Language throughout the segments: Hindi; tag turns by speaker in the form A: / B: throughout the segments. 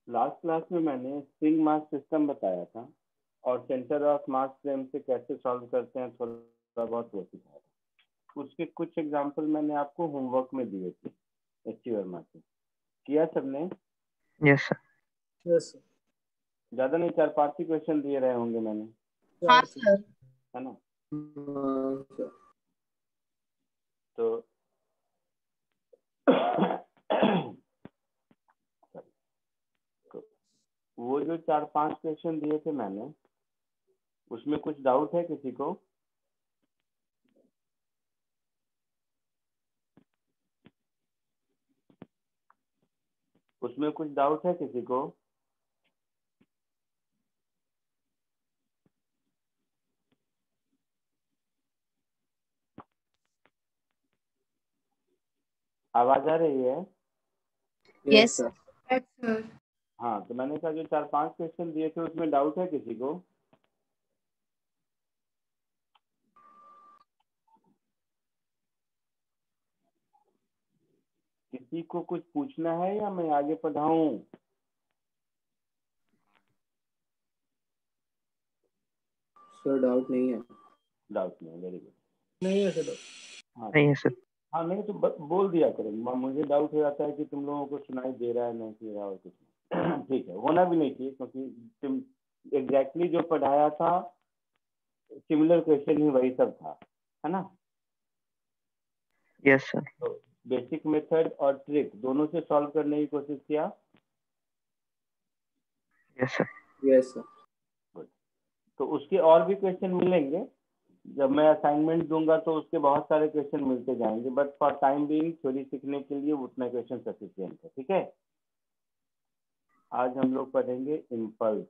A: लास्ट क्लास में मैंने स्प्रिंग मास सिस्टम बताया था और सेंटर ऑफ मास फ्रेम से कैसे सॉल्व करते हैं थोड़ा बहुत वो सिखाया था। उसके कुछ एग्जांपल मैंने आपको होमवर्क में दिए थे एचसी वर्मा से। किया सबने?
B: Yes sir.
C: Yes sir.
A: ज्यादा नहीं, 4-5 ही क्वेश्चन दिए रहे होंगे मैंने,
D: हाँ सर।
A: है ना?
C: सर
A: तो तो वो जो 4-5 क्वेश्चन दिए थे मैंने, उसमें कुछ डाउट है किसी को? उसमें कुछ डाउट है किसी को? आवाज आ रही है?
D: Yes
C: sir.
D: सर। सर
A: हाँ, तो मैंने कहा जो 4-5 क्वेश्चन दिए थे उसमें डाउट है किसी को? किसी को कुछ पूछना है या मैं आगे पढ़ाऊं?
C: सर डाउट नहीं है।
A: डाउट नहीं, वेरी गुड।
C: नहीं है सर।
A: हाँ
B: नहीं है सर।
A: हाँ, नहीं तो बोल दिया करो, मुझे डाउट हो जाता है कि तुम लोगों को सुनाई दे रहा है नहीं दे रहा और कुछ नहीं। ठीक है, होना भी नहीं चाहिए क्योंकि तुम एग्जैक्टली जो पढ़ाया था सिमिलर क्वेश्चन ही वही सब था, है ना?
B: Yes sir.
A: तो बेसिक मेथड और ट्रिक दोनों से सॉल्व करने की कोशिश किया।
B: Yes sir.
C: Yes sir.
A: Good. तो उसके और भी क्वेश्चन मिलेंगे, जब मैं असाइनमेंट दूंगा तो उसके बहुत सारे क्वेश्चन मिलते जाएंगे, but for time being theory सीखने के लिए उतना क्वेश्चन सफिशिएंट है। ठीक है, आज हम लोग पढ़ेंगे इम्पल्स।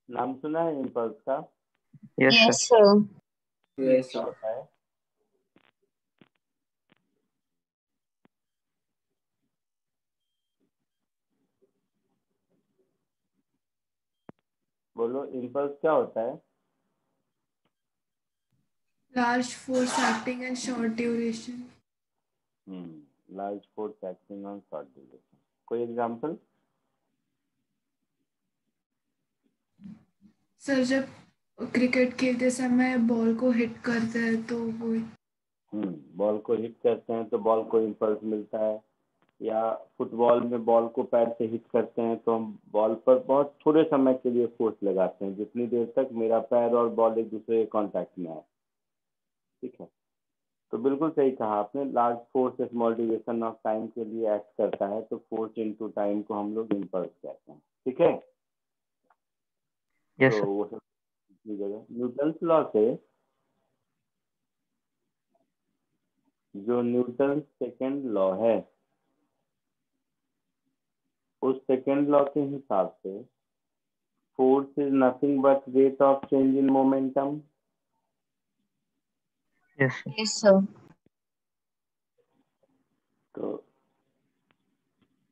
A: नाम सुना है इम्पल्स का?
B: Yes
D: yes
B: sir.
D: Sir.
C: Yes
A: क्या
C: सर।
A: होता है? बोलो, इम्पल्स क्या होता है?
E: Large force acting and short duration.
A: Large force acting on short duration. कोई एग्जांपल?
E: सर जब क्रिकेट खेलते समय बॉल को हिट करते हैं तो वो
A: बॉल को हिट करते हैं तो बॉल को इम्पल्स मिलता है, या फुटबॉल में बॉल को पैर से हिट करते हैं तो हम बॉल पर बहुत थोड़े समय के लिए फोर्स लगाते हैं, जितनी देर तक मेरा पैर और बॉल एक दूसरे के कांटेक्ट में है। ठीक है, तो बिल्कुल सही कहा आपने, large force small duration of time के लिए एक्ट करता है, तो फोर्स इनटू टाइम को हम लोग इम्पल्स कहते हैं। ठीक है,
B: यस
A: तो
B: सर।
A: वो सब की जगह न्यूटन्स लॉ से, जो न्यूटन सेकेंड लॉ है, उस सेकेंड लॉ के हिसाब से force is nothing but rate of change in momentum.
B: Yes sir.
D: Yes sir.
A: तो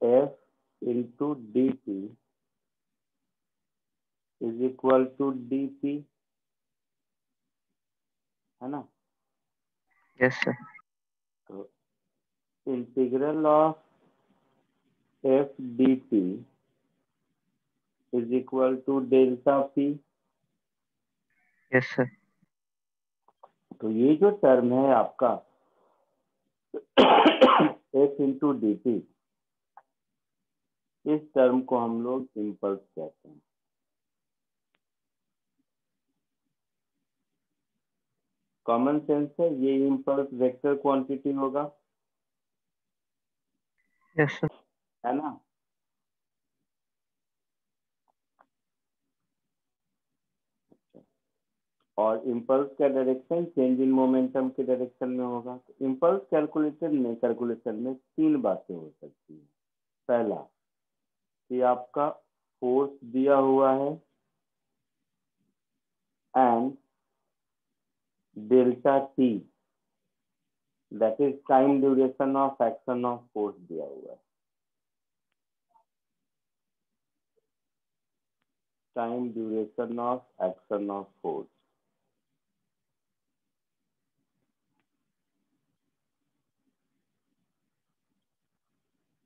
A: F into d p is equal to d p, है ना?
B: Yes sir.
A: तो integral of f d p is equal to delta p.
B: Yes sir.
A: तो ये जो टर्म है आपका एफ इंटू डी पी, इस टर्म को हम लोग इम्पल्स कहते हैं। कॉमन सेंस है, ये इम्पल्स वेक्टर क्वांटिटी होगा,
B: यस सर।
A: है ना? और इम्पल्स का डायरेक्शन चेंज इन मोमेंटम के डायरेक्शन में होगा। तो इम्पल्स कैलकुलेशन में 3 बातें हो सकती है। पहला कि आपका फोर्स दिया हुआ है and delta T, that is time duration of action of force दिया हुआ है। Time duration of action of force.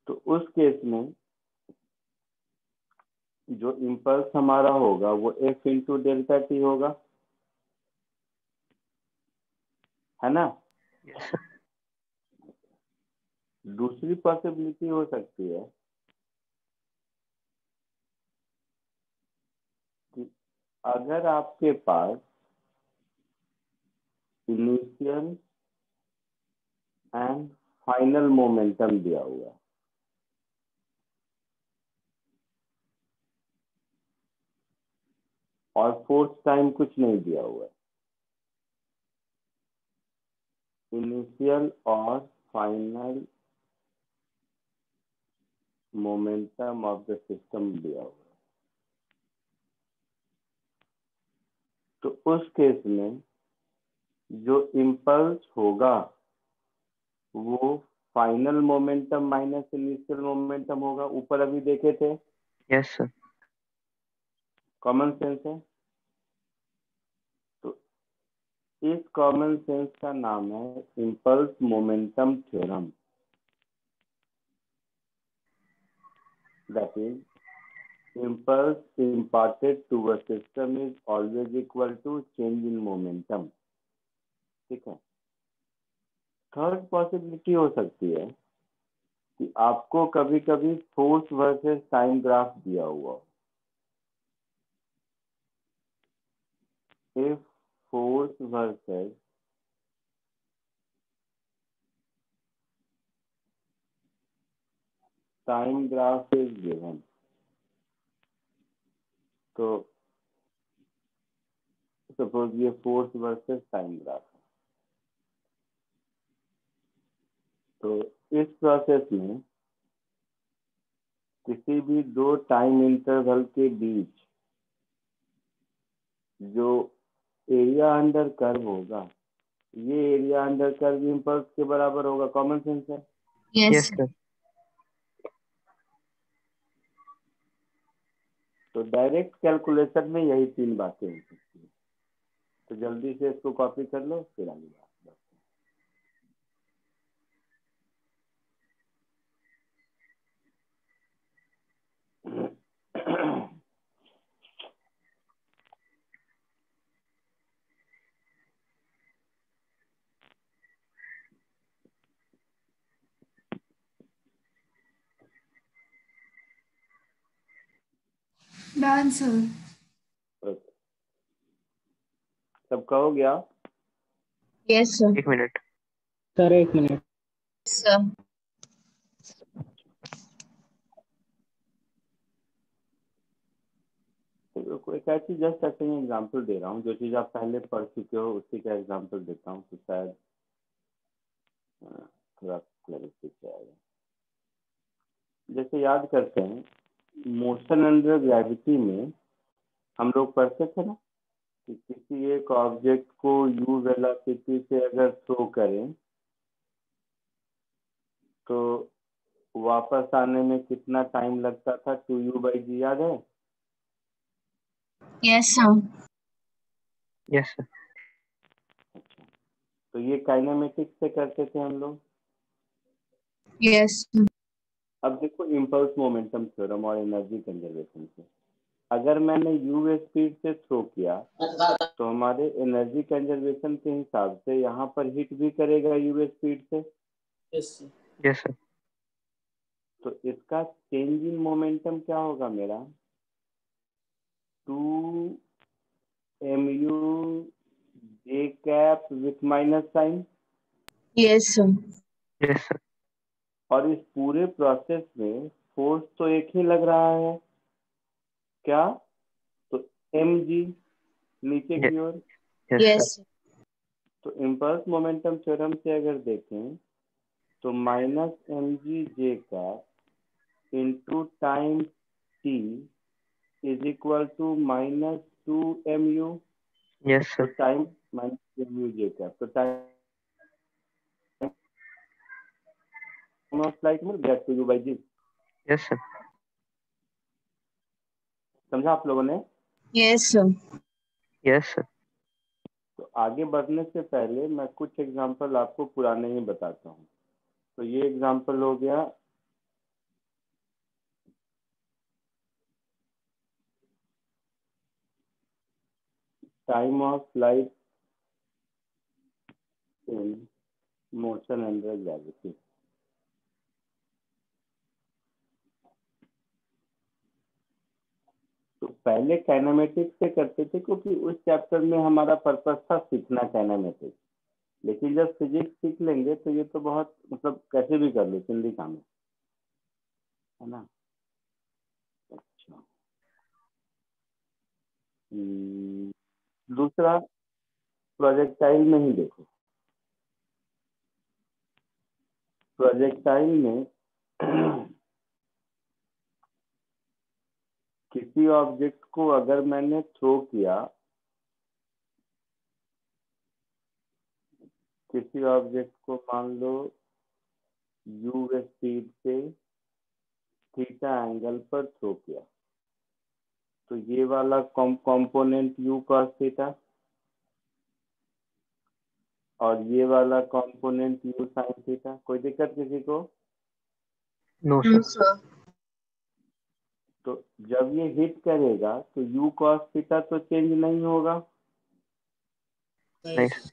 A: तो उस केस में जो इम्पल्स हमारा होगा वो एफ इंटू डेल्टा टी होगा, है ना।
B: Yes, sir.
A: दूसरी पॉसिबिलिटी हो सकती है कि अगर आपके पास इनिशियल एंड फाइनल मोमेंटम दिया हुआ है, और फोर्स टाइम कुछ नहीं दिया हुआ है, इनिशियल और final momentum of the system दिया हुआ है, तो उस केस में जो इम्पल्स होगा वो final momentum minus initial momentum होगा। ऊपर अभी देखे थे,
B: Yes, sir.
A: कॉमन सेंस है। तो इस कॉमन सेंस का नाम है impulse momentum theorem. That is impulse imparted to a system is always equal to change in momentum। ठीक है। थर्ड पॉसिबिलिटी हो सकती है कि आपको कभी कभी फोर्स वर्सेस टाइम ग्राफ दिया हुआ हो। If force versus time graph is given, तो सपोज ये फोर्स वर्सेस टाइम ग्राफ है, तो इस प्रोसेस में किसी भी दो टाइम इंटरवल के बीच जो एरिया अंडर कर्व होगा, ये एरिया अंडर कर्व इम्पल्स के बराबर होगा। कॉमन सेंस है।
D: Yes,
B: Yes,
D: sir.
B: sir.
A: तो डायरेक्ट कैलकुलेशन में यही तीन बातें हो सकती है। तो जल्दी से इसको कॉपी कर लो, फिर आगे बात।
E: Done sir.
A: सबका हो गया।
D: Yes, sir.
B: 1 minute.
C: Sir 1 minute.
D: Sir.
A: तो एक ऐसी जस्ट ऐसे ही एग्जाम्पल दे रहा हूँ, जो चीज़ आप पहले पढ़ चुके हो उसी का एग्जाम्पल देता हूँ, तो शायद थोड़ा क्लैरिटी आएगा। जैसे याद करते हैं, मोशन अंडर ग्रेविटी में हम लोग पढ़ते थे ना कि किसी एक ऑब्जेक्ट को यू वेलोसिटी से अगर थ्रो करें तो वापस आने में कितना टाइम लगता था, 2u/g, याद है।
D: Yes, sir.
B: Yes, sir.
A: तो ये काइनेमेटिक्स से करते थे हम लोग।
D: Yes, sir.
A: अब देखो इम्पल्स मोमेंटम थ्योरम और एनर्जी कंजर्वेशन से, अगर मैंने यू स्पीड से थ्रो किया तो हमारे एनर्जी कंजर्वेशन के हिसाब से यहाँ पर हिट भी करेगा यू स्पीड से।
C: Yes sir.
B: Yes, sir.
A: तो इसका चेंज इन मोमेंटम क्या होगा मेरा, 2mu/j with minus sign.
D: Yes, sir.
B: Yes, sir.
A: और इस पूरे प्रोसेस में फोर्स तो एक ही लग रहा है, क्या, तो mg नीचे
B: Yes,
A: की ओर।
B: yes,
D: Yes,
B: sir.
D: sir.
A: तो इम्पल्स मोमेंटम थ्योरम से अगर देखें तो -mg/j into time t is equal to -2mu।
B: Yes,
A: तो
B: sir.
A: टाइम -mu/j, तो टाइम ऑफ फ्लाइट में that two u/g।
B: Yes, sir.
A: समझा आप लोगों ने।
D: Yes, sir.
B: Yes, sir.
A: तो आगे बढ़ने से पहले मैं कुछ एग्जांपल आपको पुराने ही बताता हूँ। तो ये एग्जांपल हो गया time of flight in motion under gravity. तो पहले काइनेमेटिक्स से करते थे क्योंकि उस चैप्टर में हमारा पर्पस था सीखना काइनेमेटिक्स, लेकिन जब फिजिक्स सीख लेंगे तो ये तो बहुत मतलब कैसे भी कर लो, चिंदी काम है ना। अच्छा, दूसरा प्रोजेक्टाइल में ही देखो। प्रोजेक्टाइल में किसी ऑब्जेक्ट को अगर मैंने थ्रो किया, किसी ऑब्जेक्ट को मान लो u स्पीड से थीटा एंगल पर थ्रो किया, तो ये वाला कंपोनेंट u cos थीटा और ये वाला कंपोनेंट u sin थीटा। कोई दिक्कत किसी को?
B: No
D: No,
B: sir.
D: sir.
A: तो जब ये हिट करेगा तो u cos थीटा तो चेंज नहीं होगा,
B: नहीं सर।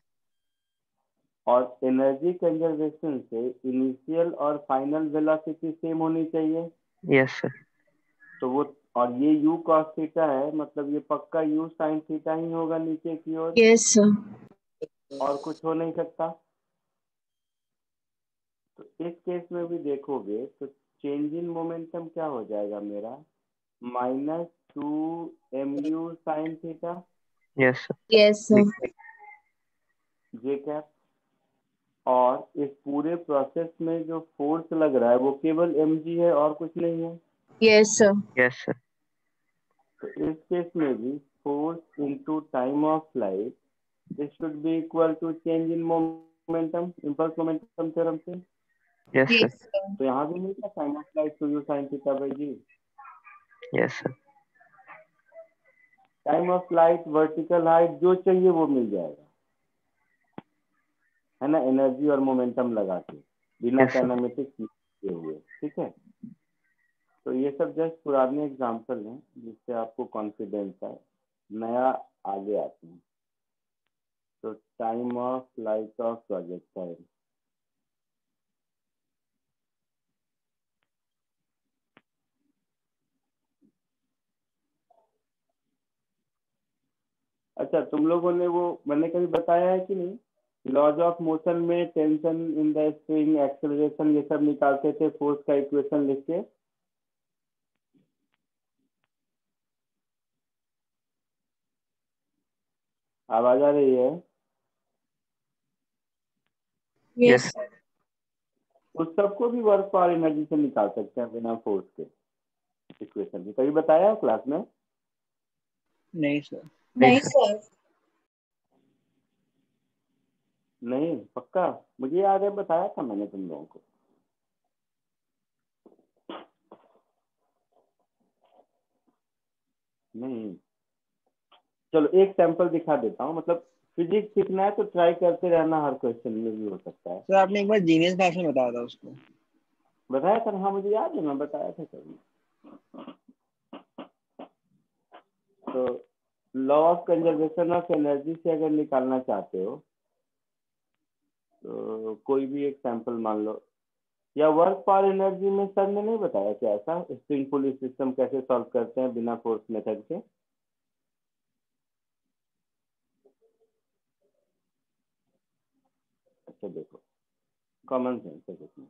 A: और एनर्जी कंजर्वेशन से इनिशियल और फाइनल वेलोसिटी सेम होनी चाहिए।
B: Yes sir.
A: तो वो, और ये u cos थीटा है, मतलब ये पक्का u sin थीटा ही होगा नीचे की ओर,
D: Yes, sir.
A: और कुछ हो नहीं सकता। तो इस केस में भी देखोगे तो चेंज इन मोमेंटम क्या हो जाएगा मेरा, -2mu sin theta
B: yes sir.
D: Yes, sir.
A: जे कैप। और इस पूरे प्रोसेस में जो फोर्स लग रहा है वो केवल mg है और कुछ नहीं है।
D: Yes, sir.
B: Yes sir.
A: तो इस केस में भी force into time of flight this should be equal to change in momentum, impulse momentum theorem से।
B: Yes sir.
D: Yes, sir.
A: तो यहाँ भी मिलता time of flight two u sin theta by g.
B: Yes sir.
A: Time of flight, vertical height, जो चाहिए वो मिल जाएगा, है ना, एनर्जी और मोमेंटम लगा के बिना
B: Yes, sir.
A: काइनेमेटिक्स किए हुए। ठीक है, तो ये सब जस्ट पुराने एग्जाम्पल हैं जिससे आपको कॉन्फिडेंस है, नया आगे आते हैं। तो time of flight of projectile, अच्छा तुम लोगों ने वो मैंने कभी बताया है कि नहीं, लॉज ऑफ मोशन में tension in the spring, acceleration, ये सब निकालते थे फोर्स का इक्वेशन लिख के। आवाज आ रही है?
D: Yes,
B: Yes.
D: sir.
A: उस सबको भी वर्क पर एनर्जी से निकाल सकते हैं बिना फोर्स के इक्वेशन की। कभी बताया है क्लास में?
C: नहीं सर।
B: नहीं
D: Nice,
B: सर।
D: sir.
A: नहीं पक्का? मुझे याद है बताया था मैंने तुम लोगों को। नहीं, चलो एक सैंपल दिखा देता हूँ। मतलब फिजिक्स सीखना है तो ट्राई करते रहना, हर क्वेश्चन में भी हो सकता है।
C: सर आपने एक बार जीनियस क्लास में बताया था उसको।
A: बताया था, हाँ मुझे याद है, मैं बताया था कभी। तो law of conservation of energy से अगर निकालना चाहते हो तो कोई भी एक सैंपल मान लो, या वर्क पावर एनर्जी में सर ने नहीं बताया क्या ऐसा, स्प्रिंग पुली सिस्टम कैसे सॉल्व करते हैं बिना फोर्स मेथड के? अच्छा देखो, कॉमन सेंस है इसमें।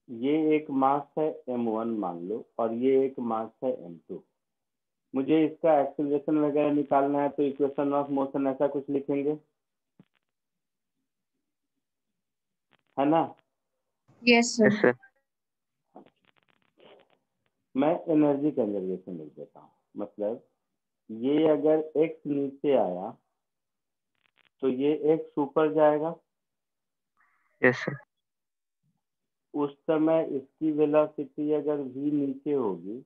A: ये एक मास है m1 मान लो, और ये एक मास है m2। मुझे इसका एक्सेलरेशन वगैरह निकालना है तो इक्वेशन ऑफ मोशन ऐसा कुछ लिखेंगे, है ना।
D: Yes, sir.
B: Yes, sir.
A: मैं एनर्जी कंजर्वेशन लिख देता हूँ। मतलब ये अगर x नीचे आया तो ये x ऊपर जाएगा,
B: Yes, sir.
A: उस समय इसकी वेलोसिटी अगर v नीचे होगी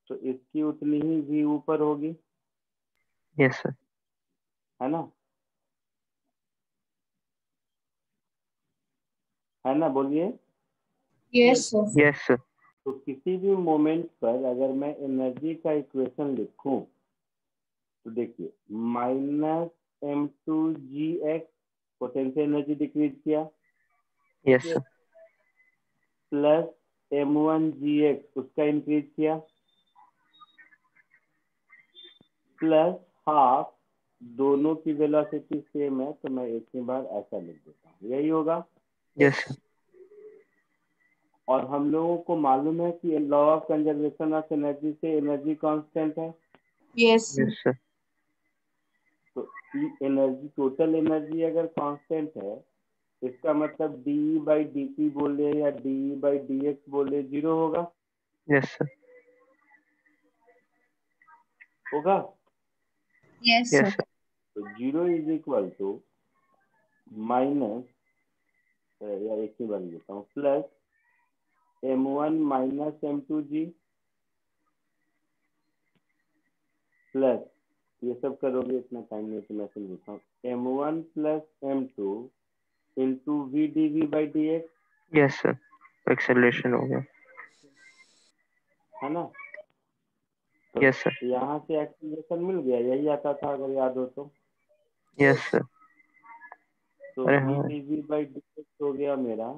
A: तो इसकी उतनी ही v ऊपर होगी,
B: Yes, sir.
A: है ना, है ना, बोलिए।
D: Yes, sir.
B: Yes, sir.
A: तो किसी भी मोमेंट पर अगर मैं एनर्जी का इक्वेशन लिखूं तो देखिए -m2gx पोटेंशियल एनर्जी डिक्रीज किया,
B: Yes, sir.
A: प्लस m1gx उसका इंक्रीज किया, प्लस हाफ, दोनों की वेलोसिटी सेम है तो मैं एक ही बार ऐसा लिख देता हूँ, यही होगा।
B: Yes, sir.
A: और हम लोगों को मालूम है कि law of conservation of energy से एनर्जी कांस्टेंट है,
D: Yes, sir.
B: Yes, sir.
A: तो एनर्जी, टोटल एनर्जी अगर कांस्टेंट है इसका मतलब डी बाई डी टी बोले या डी बाई डी एक्स बोले जीरो होगा,
B: Yes, sir.
A: होगा।
D: Yes,
B: Yes,
D: sir.
B: sir.
A: तो zero is equal to minus, या एक ही बार लेता हूँ, plus m1 minus m2g plus, ये सब करोगे इतना टाइम नहीं तो मैं समझ देता हूँ, m1 plus m2 into v d v by d x,
B: Yes, sir. Acceleration हो गया.
A: है ना। तो
B: Yes, sir.
A: यहाँ से एक्सीलरेशन मिल गया, यही आता था अगर याद हो तो।
B: Yes, sir.
A: तो
B: अरे
A: वी
B: हाँ.
A: D v by d x हो गया मेरा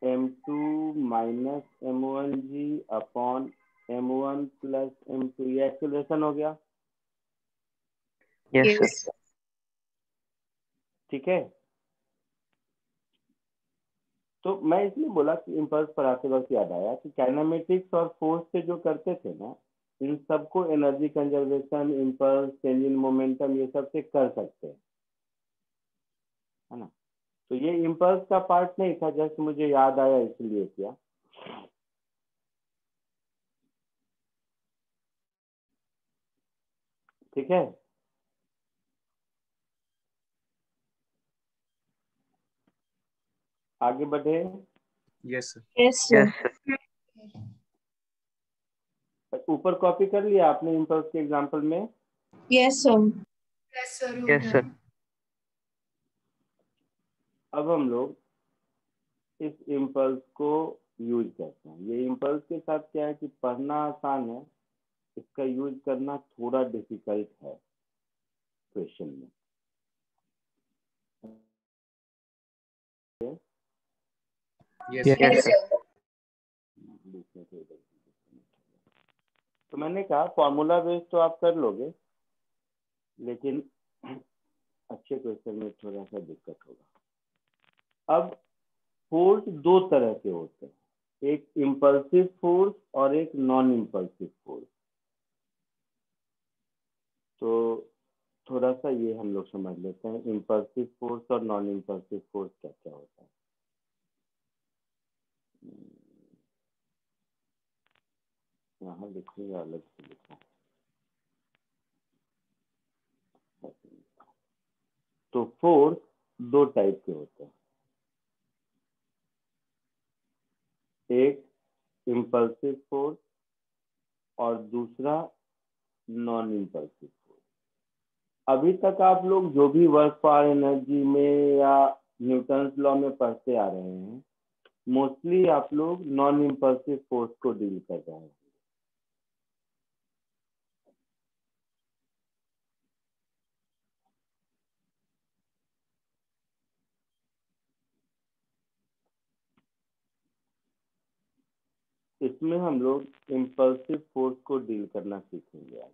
A: m2 minus m1g upon m1 plus m2, ये एक्सीलरेशन हो गया,
B: Yes, sir.
D: Yes, sir.
A: ठीक है। तो मैं इसलिए बोला कि इम्पल्स पर आते वक्त याद आया कि काइनेमेटिक्स और फोर्स से जो करते थे ना, इन सबको energy conservation, impulse, change in momentum, ये सब से कर सकते हैं, है ना। तो ये इम्पल्स का पार्ट नहीं था, जस्ट मुझे याद आया इसलिए किया। ठीक है, आगे बढ़े।
F: Yes, sir.
D: Yes, sir.
B: Yes, sir.
A: ऊपर कॉपी कर लिया आपने इम्पल्स के एग्जांपल में।
D: Yes, sir.
E: यस सर हो
B: Yes,
E: गया।
B: sir.
A: अब हम लोग इस इम्पल्स को यूज करते हैं। ये इम्पल्स के साथ क्या है कि पढ़ना आसान है, इसका यूज करना थोड़ा डिफिकल्ट है क्वेश्चन में।
F: Yes,
B: Yes,
F: sir.
D: Yes,
B: sir.
D: sir.
A: तो मैंने कहा फॉर्मूला बेस तो आप कर लोगे, लेकिन अच्छे क्वेश्चन में थोड़ा सा दिक्कत होगा। अब फोर्स दो तरह के होते हैं, एक इम्पल्सिव फोर्स और एक नॉन इम्पल्सिव फोर्स। तो थोड़ा सा ये हम लोग समझ लेते हैं, इम्पल्सिव फोर्स और नॉन इम्पल्सिव फोर्स क्या क्या होता है। यहाँ लिखूंगा, अलग से लिखा। तो फोर्स दो टाइप के होते हैं, एक इम्पल्सिव फोर्स और दूसरा नॉन इम्पल्सिव फोर्स। अभी तक आप लोग जो भी वर्क फॉर एनर्जी में या न्यूटन्स लॉ में पढ़ते आ रहे हैं, मोस्टली आप लोग नॉन इम्पल्सिव फोर्स को डील कर रहे हैं। इसमें हम लोग इम्पल्सिव फोर्स को डील करना सीखेंगे आज।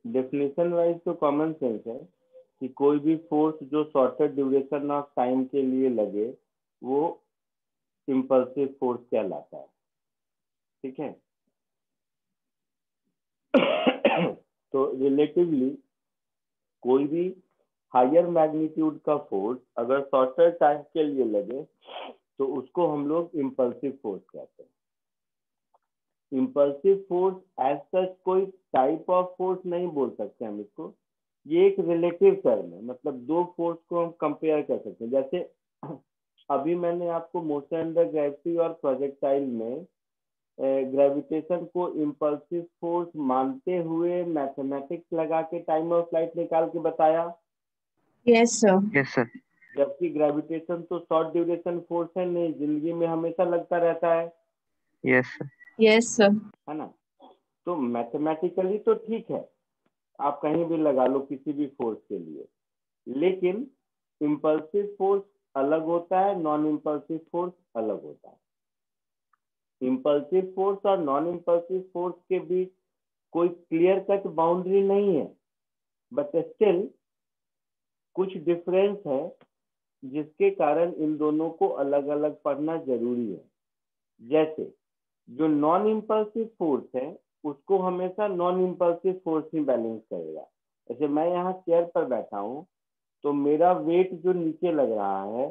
A: डेफिनेशन वाइज तो कॉमन सेंस है कि कोई भी फोर्स जो शॉर्टर ड्यूरेशन ऑफ टाइम के लिए लगे वो इम्पल्सिव फोर्स कहलाता है, ठीक है। तो रिलेटिवली कोई भी हायर मैग्नीट्यूड का फोर्स अगर शॉर्टर टाइम के लिए लगे तो उसको हम लोग इम्पल्सिव फोर्स कहते हैं। इम्पल्सिव फोर्स एज सच कोई टाइप ऑफ फोर्स नहीं बोल सकते हम इसको, ये एक रिलेटिव टर्म है, मतलब दो फोर्स को हम कंपेयर कर सकते हैं। जैसे अभी मैंने आपको मोशन अंडर ग्रेविटी और प्रोजेक्टाइल में ग्रेविटेशन को इम्पल्सिव फोर्स मानते हुए मैथमेटिक्स लगा के टाइम ऑफ फ्लाइट निकाल के बताया,
D: Yes, sir.
B: Yes, sir.
A: जबकि ग्रेविटेशन तो शॉर्ट ड्यूरेशन फोर्स है नहीं, जिंदगी में हमेशा लगता रहता है
B: Yes, sir.
D: Yes, sir.
A: ना। तो मैथमेटिकली तो ठीक है, आप कहीं भी लगा लो किसी भी फोर्स के लिए, लेकिन इम्पल्सिव फोर्स अलग होता है, नॉन इम्पल्सिव फोर्स अलग होता है। इम्पल्सिव फोर्स और नॉन इम्पल्सिव फोर्स के बीच कोई क्लियर कट बाउंड्री नहीं है, बट स्टिल कुछ डिफरेंस है जिसके कारण इन दोनों को अलग अलग पढ़ना जरूरी है। जैसे जो नॉन इम्पल्सिव फोर्स है उसको हमेशा नॉन इम्पल्सिव फोर्स ही बैलेंस करेगा। जैसे मैं यहाँ चेयर पर बैठा हूँ तो मेरा वेट जो नीचे लग रहा है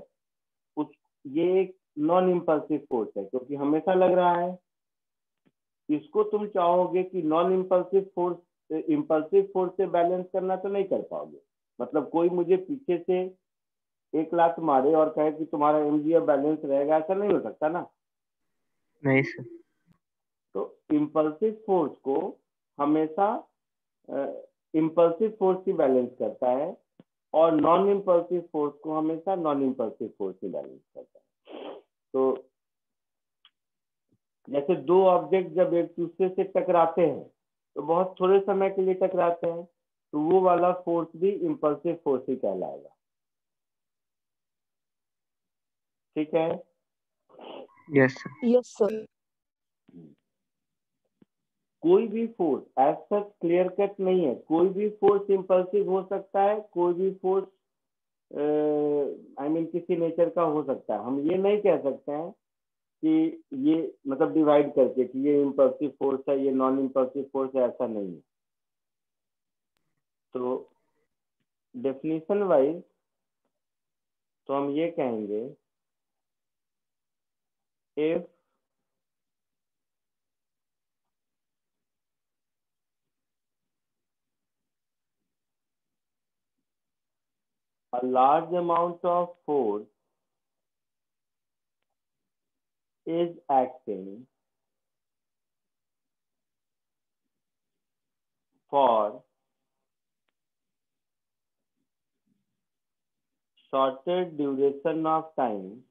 A: उस ये एक नॉन इम्पल्सिव फोर्स है क्योंकि हमेशा लग रहा है। इसको तुम चाहोगे कि non impulsive force impulsive force से बैलेंस करना तो नहीं कर पाओगे। मतलब कोई मुझे पीछे से एक लात मारे और कहे कि तुम्हारा एमजीएफ बैलेंस रहेगा, ऐसा नहीं हो सकता ना।
B: नहीं sir.
A: तो इम्पल्सिव फोर्स को हमेशा इम्पल्सिव फोर्स ही बैलेंस करता है और नॉन इम्पल्सिव फोर्स को हमेशा नॉन इम्पल्सिव फोर्स ही बैलेंस करता है। तो जैसे दो ऑब्जेक्ट जब एक दूसरे से टकराते हैं तो बहुत थोड़े समय के लिए टकराते हैं, तो वो वाला फोर्स भी इम्पल्सिव फोर्स ही कहलाएगा। ठीक है।
B: Yes, sir.
G: Yes, sir.
A: कोई भी force as such clear cut नहीं है, कोई भी फोर्स इम्पल्सिव हो सकता है, कोई भी फोर्स किसी नेचर का हो सकता है। हम ये नहीं कह सकते हैं कि ये मतलब डिवाइड करके कि ये इम्पल्सिव फोर्स है ये नॉन इम्पल्सिव फोर्स है, ऐसा नहीं है। तो डेफिनेशन वाइज तो हम ये कहेंगे if a large amount of force is acting for shorter duration of time,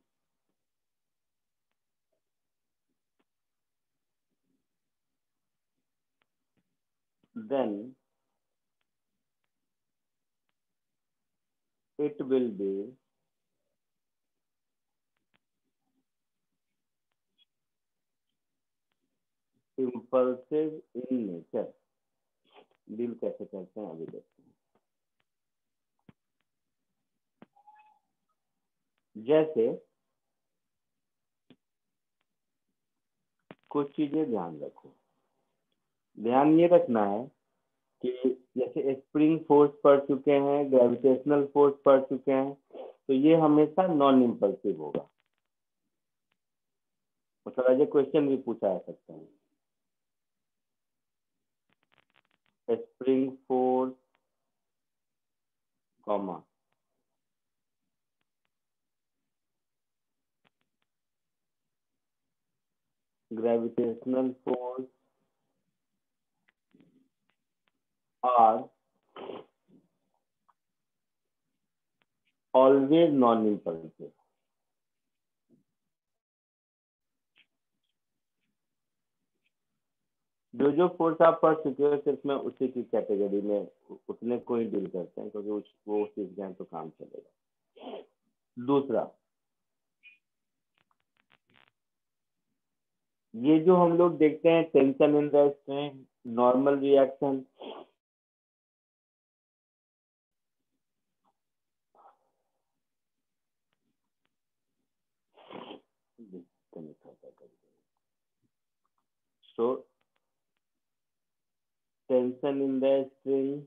A: then it will be impulsive in nature। Deal कैसे करते हैं अभी देखते हैं। जैसे कुछ चीजें ध्यान रखो, ध्यान ये रखना है कि जैसे स्प्रिंग फोर्स पढ़ चुके हैं, ग्रेविटेशनल फोर्स पढ़ चुके हैं, तो ये हमेशा नॉन इम्पल्सिव होगा। मतलब एज ए क्वेश्चन भी पूछा जा सकता है, spring force comma gravitational force are always non-impulsive। जो जो फोर्स आप पढ़ चुके हो सिर्फ मैं उसी की कैटेगरी में उतने को ही डील करते हैं क्योंकि वो सीख जाए तो काम चलेगा। दूसरा, ये जो हम लोग देखते हैं tension in the string, normal reaction, so tension in the string,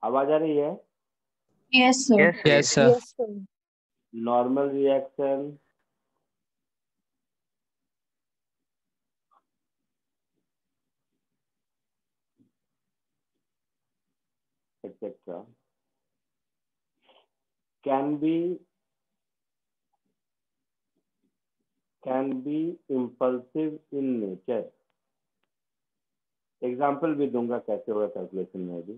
A: आवाज आ रही है?
D: Yes, sir.
B: Yes, sir.
F: Yes, sir.
G: Yes, sir.
A: Normal reaction, etc. can be impulsive in nature। Example भी दूंगा कैसे होगा कैलकुलेशन में भी।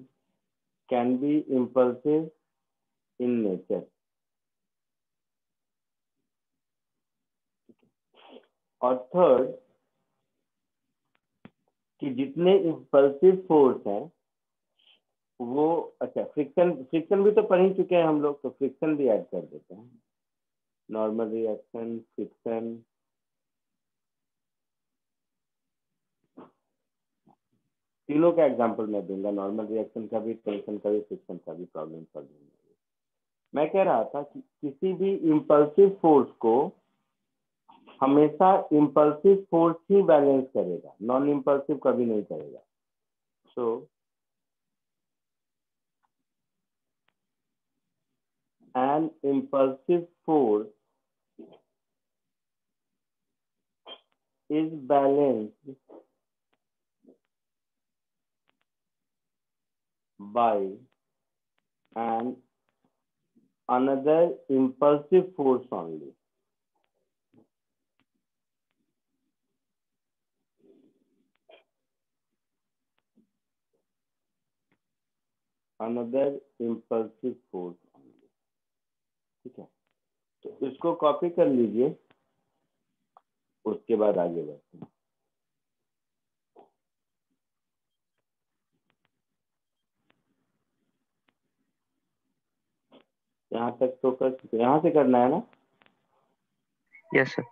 A: Can be impulsive in nature. और थर्ड कि जितने इम्पल्सिव फोर्स हैं वो, अच्छा फ्रिक्शन, फ्रिक्शन भी तो पढ़ ही चुके हैं हम लोग, तो फ्रिक्शन भी ऐड कर देते हैं। नॉर्मल रिएक्शन, फ्रिक्शन, तीनों का एग्जांपल मैं दूंगा, नॉर्मल रिएक्शन का भी, टेंशन का भी, फ्रिक्शन का भी प्रॉब्लम कर दूंगा। मैं कह रहा था कि किसी भी इम्पल्सिव फोर्स को हमेशा इम्पल्सिव फोर्स ही बैलेंस करेगा, नॉन इम्पल्सिव कभी नहीं करेगा। सो an impulsive force is balanced by an another impulsive force only. Another impulsive force only. ठीक है, तो इसको कॉपी कर लीजिए, उसके बाद आगे बढ़ते हैं। यहाँ तक तो कर चुके, यहाँ से करना है ना?
B: Yes sir.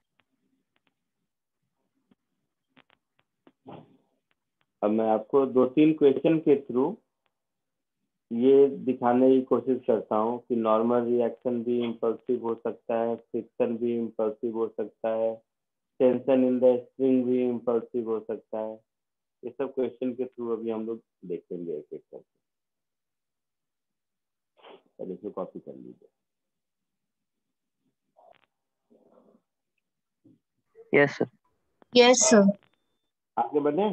A: अब मैं आपको 2-3 क्वेश्चन के थ्रू ये दिखाने की कोशिश करता हूँ कि नॉर्मल रिएक्शन भी इम्पल्सिव हो सकता है, फ्रिक्शन भी इम्पल्सिव हो सकता है, टेंशन इन द स्प्रिंग भी इम्पल्सिव हो सकता है। ये सब क्वेश्चन के थ्रू अभी हम लोग देखेंगे एक एक करके। पहले से कॉपी कर लीजिए।
B: Yes sir.
D: Yes, sir.
A: आगे बढ़े?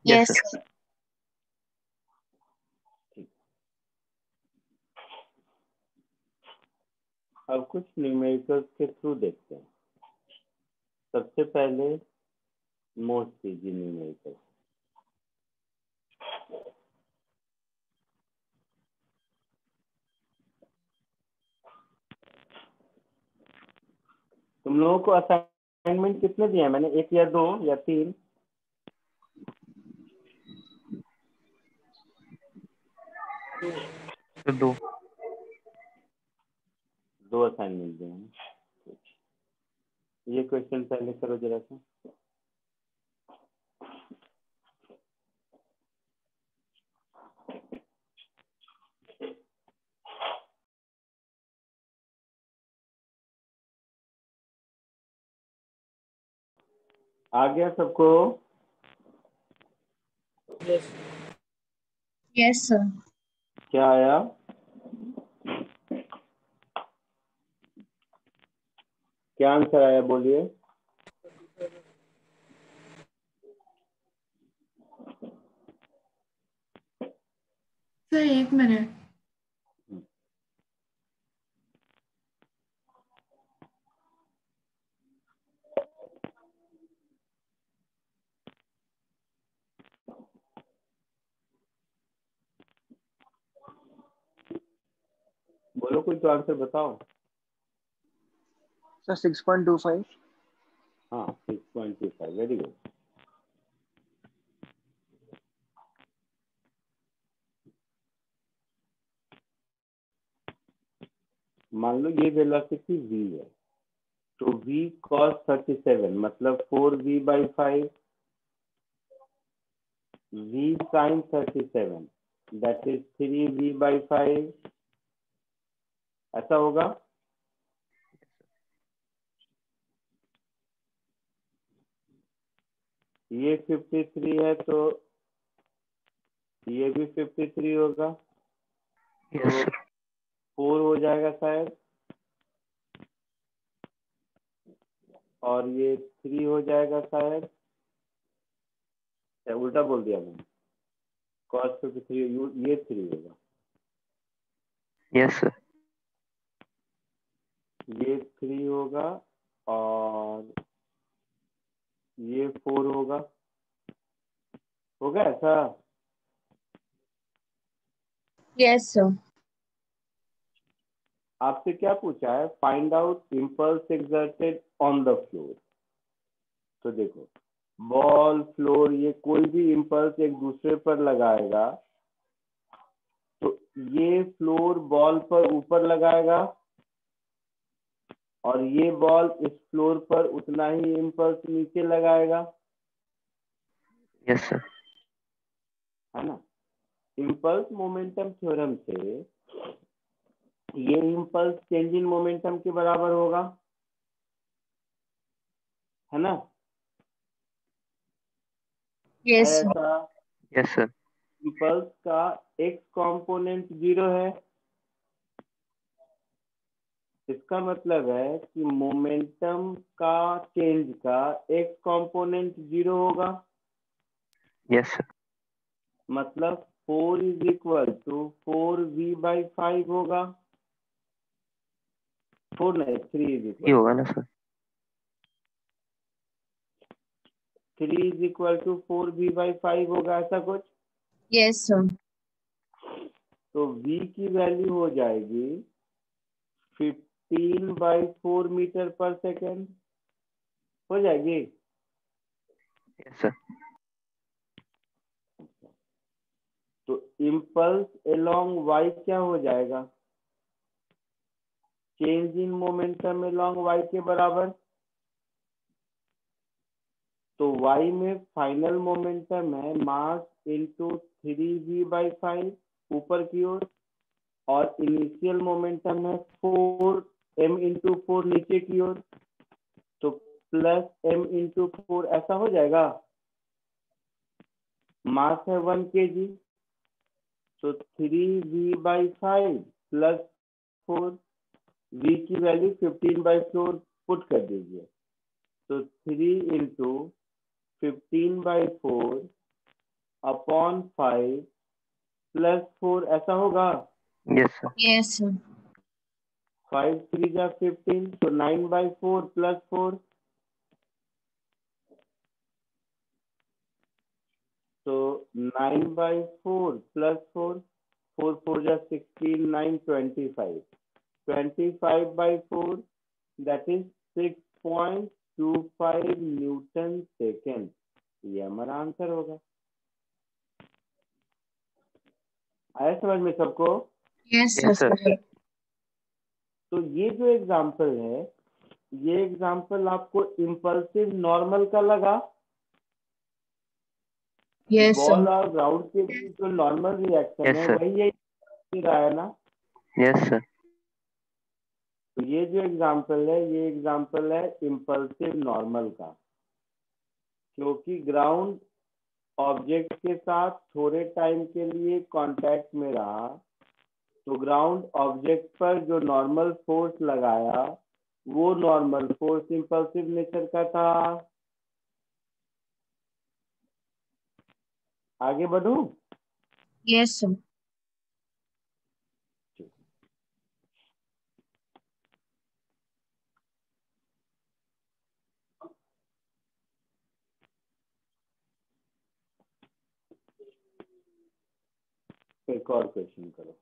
B: Yes
D: Yes,
B: sir.
D: sir.
A: अब कुछ न्यूमेरिकल्स के थ्रू देखते हैं। सबसे पहले मोस्ट इजी न्यूमेरिकल, तुम लोगों को असाइनमेंट कितने दिए हैं मैंने? 1 या 2 या 3?
B: तो 2।
A: 2 असाइनमेंट दिए हैं। ये क्वेश्चन पहले करो जरा सा। आ गया सबको?
D: Yes, sir.
A: क्या आया? क्या आंसर आया बोलिए?
E: Sir 1 minute.
A: बोलो, कोई तो आंसर बताओ।
C: सर 6.25।
A: हाँ 6.25, वेरी गुड। मान लो ये वेलोसिटी v है, तो v cos 37 मतलब 4v/5, v sin 37 that is 3v/5, ऐसा होगा। ये 53 है तो ये भी 53 होगा,
B: यस
A: तो
B: सर।
A: 4 हो जाएगा शायद, और ये 3 हो जाएगा शायद। उल्टा बोल दिया मैंने, cos 53 ये 3 होगा,
B: यस सर।
A: ये 3 होगा, और ये 4 होगा ऐसा?
D: Yes, sir.
A: आपसे क्या पूछा है, find out impulse exerted on the floor. तो देखो बॉल, फ्लोर, ये कोई भी इम्पल्स एक दूसरे पर लगाएगा तो ये फ्लोर बॉल पर ऊपर लगाएगा और ये बॉल इस फ्लोर पर उतना ही इम्पल्स नीचे लगाएगा,
B: यस सर।
A: है ना। इम्पल्स मोमेंटम थ्योरम से ये इम्पल्स चेंज इन मोमेंटम के बराबर होगा, है ना। है
D: Yes, sir.
A: ऐसा,
B: यस सर।
A: इम्पल्स का x कंपोनेंट 0 है, इसका मतलब है कि मोमेंटम का चेंज का x कंपोनेंट 0 होगा,
B: यस सर।
A: मतलब 4 इज इक्वल टू 4v/5 होगा। 4 नहीं, 3 इज
B: ये
A: इक्वल
B: होगा ना sir.
A: 3 is equal to 4v/5 होगा, ऐसा कुछ।
D: Yes, sir.
A: तो v की वैल्यू हो जाएगी 15/4 मीटर पर सेकेंड, हो जाएगी।
B: Yes sir.
A: तो इम्पल्स अलोंग y क्या हो जाएगा, change in momentum along y के बराबर। तो y में फाइनल मोमेंटम है मास इंटू 3v/5 ऊपर की ओर, और इनिशियल मोमेंटम है 4m इंटू 4 नीचे की ओर, तो प्लस m इंटू 4 ऐसा हो जाएगा। मास है 1 kg, तो 3v/5 प्लस 4, v की वैल्यू 15/4 पुट कर दीजिए, तो 3 इंटू 15/4 अपॉन 5 प्लस 4 ऐसा होगा।
B: Yes sir.
D: Yes, sir.
A: 5 3 जा 15, तो 9/4 प्लस 4, तो 9/4 प्लस 4, 4 4 जा 16, 9 25, 25/4 दैट इज 6.25 न्यूटन सेकेंड। ये हमारा आंसर होगा। आया समझ में सबको।
D: Yes,
B: yes
D: sir.
B: सर।
A: तो ये जो एग्जांपल है, ये एग्जांपल आपको इम्पल्सिव नॉर्मल का लगा।
D: Yes,
A: ball
D: sir.
A: और ग्राउंड के बीच जो नॉर्मल रिएक्शन
B: Yes,
A: है
B: sir.
A: वही ये रहा है ना।
B: Yes sir.
A: तो ये जो एग्जांपल है, ये एग्जांपल है इम्पल्सिव नॉर्मल का, क्योंकि ग्राउंड ऑब्जेक्ट के साथ थोड़े टाइम के लिए कांटेक्ट में रहा, तो ग्राउंड ऑब्जेक्ट पर जो नॉर्मल फोर्स लगाया वो नॉर्मल फोर्स इम्पल्सिव नेचर का था। आगे बढ़ूं?
D: Yes, sir.
A: एक और क्वेश्चन करो।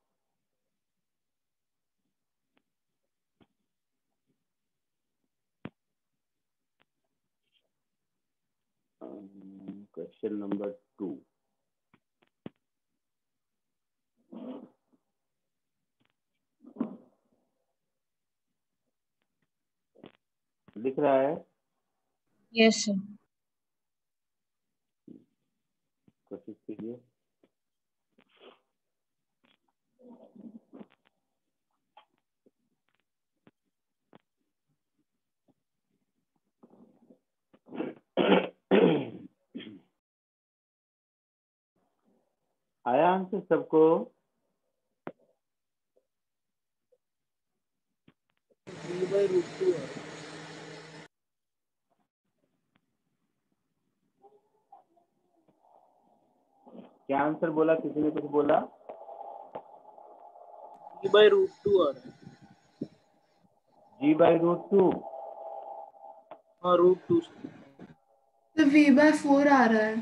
A: Question number 2। दिख रहा है?
D: Yes, sir.
A: कोशिश कीजिए। आया आंसर सबको? क्या आंसर बोला, किसी ने कुछ बोला?
C: G/√2 आ रहा है।
A: G/√2।
C: हाँ √2
E: तो v/4 आ रहा है।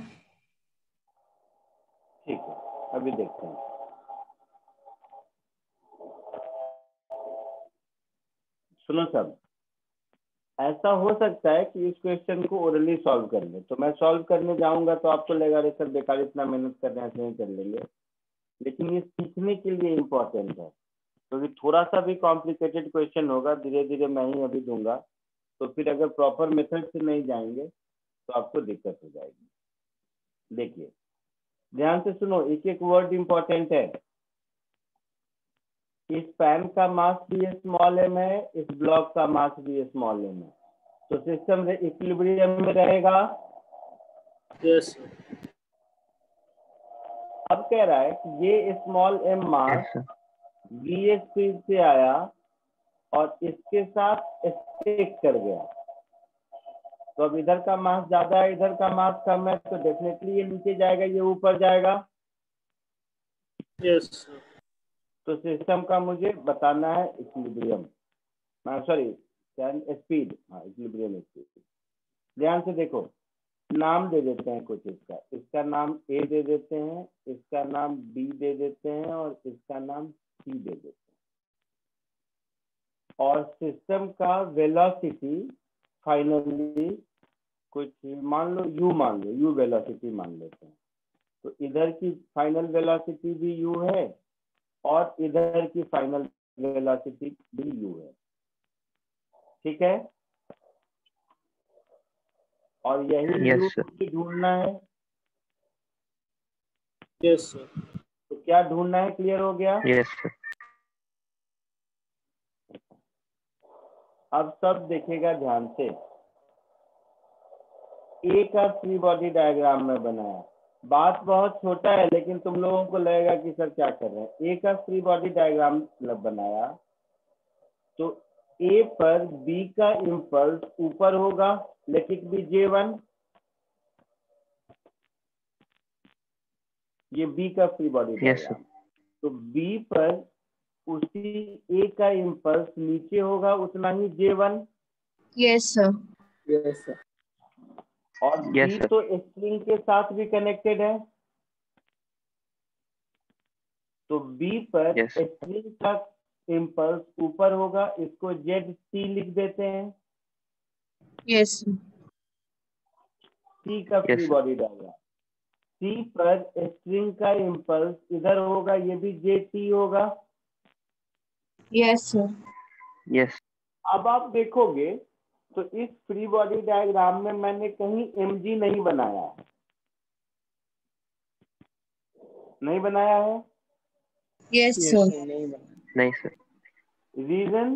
A: ठीक है, अभी देखते हैं। सुनो सब, ऐसा हो सकता है कि इस क्वेश्चन को ओरली सॉल्व कर ले, तो मैं सॉल्व करने जाऊंगा तो आपको लगेगा अरे सर बेकार इतना मेहनत कर रहे हैं, ऐसे नहीं कर लेंगे, लेकिन ये सीखने के लिए इम्पोर्टेंट है, क्योंकि थोड़ा सा भी कॉम्प्लिकेटेड क्वेश्चन होगा, धीरे धीरे मैं ही अभी दूंगा, तो फिर अगर प्रॉपर मेथड से नहीं जाएंगे तो आपको दिक्कत हो जाएगी। देखिए ध्यान से सुनो, एक एक वर्ड इंपॉर्टेंट है। इस पैन का मास भी स्मॉल एम है, इस ब्लॉक का मास भी स्मॉल एम है, तो सिस्टम इक्विलिब्रियम में रहेगा।
C: यस
A: अब कह रहा है कि ये स्मॉल एम
B: yes
A: मास
B: sir,
A: v स्पीड से आया और इसके साथ स्टिक कर गया, तो अब इधर का मास ज्यादा है, इधर का मास कम है, तो डेफिनेटली ये नीचे जाएगा, ये ऊपर जाएगा।
C: यस
A: तो सिस्टम का मुझे बताना है इक्विलिब्रियम, सॉरी स्पीड, हाँ इक्विलिब्रियम स्पीड। ध्यान से देखो, नाम दे देते हैं कुछ, इसका नाम ए दे देते हैं, इसका नाम बी दे देते हैं और इसका नाम सी दे देते हैं, और सिस्टम का वेलोसिटी फाइनली कुछ मान लो यू वेलोसिटी मान लेते हैं, तो इधर की फाइनल वेलोसिटी भी यू है और इधर की फाइनल वेलोसिटी भी यू है, ठीक है, और यही
B: yes
A: यू
B: sir,
A: ढूंढना है।
C: यस सर
A: तो क्या ढूंढना है, क्लियर हो गया?
B: yes sir,
A: अब सब देखेगा ध्यान से, ए का फ्री बॉडी डायग्राम में बनाया, बात बहुत छोटा है लेकिन तुम लोगों को लगेगा कि सर क्या कर रहे हैं। ए का फ्री बॉडी डायग्राम बनाया, तो ए पर बी का इम्पल्स ऊपर होगा, लेकिन भी J1, ये बी का free body
B: yes sir,
A: diagram, तो बी पर उसी ए का इम्पल्स नीचे होगा, उतना ही J1,
D: Yes, sir.
C: Yes sir
A: और
B: yes
A: बी
B: sir,
A: तो स्प्रिंग के साथ भी कनेक्टेड है, तो बी पर
B: yes
A: स्प्रिंग का इम्पल्स ऊपर होगा, इसको ZT लिख देते हैं।
D: Yes, sir.
A: सी का
B: yes
A: free
B: sir,
A: body diagram, C पर स्प्रिंग का इम्पल्स इधर होगा, ये भी JT होगा।
D: Yes, sir.
B: yes
A: अब आप देखोगे तो इस फ्री बॉडी डायग्राम में मैंने कहीं mg नहीं बनाया है, नहीं बनाया है।
D: Yes,
C: yes
D: sir.
C: सर नहीं बना
B: नहीं sir,
A: रीजन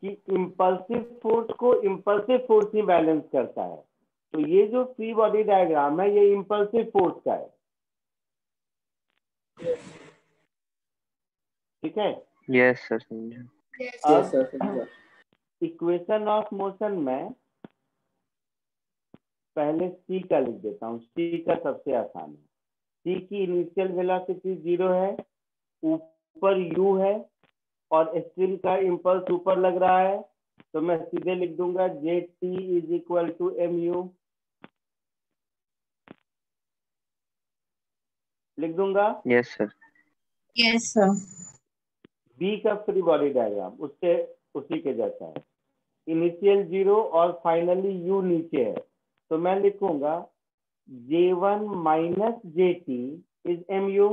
A: कि इम्पल्सिव फोर्स को इम्पल्सिव फोर्स ही बैलेंस करता है, तो ये जो फ्री बॉडी डायग्राम है ये इम्पल्सिव फोर्स का है, ठीक है।
B: yes sir, समझा,
C: यस सर समझा
A: इक्वेशन ऑफ मोशन में पहले सी का लिख देता हूँ, सी का सबसे आसान है। सी की इनिशियल वेलोसिटी 0 है, ऊपर यू है और स्ट्रिंग का इम्पल्स ऊपर लग रहा है, तो मैं सीधे लिख दूंगा JT is equal to MU, लिख दूंगा।
B: yes sir,
D: Yes, sir.
A: B का फ्री बॉडी डायग्राम उससे उसी के जैसा है, इनिशियल 0 और फाइनली यू नीचे है, तो मैं लिखूंगा J1 minus JT is MU।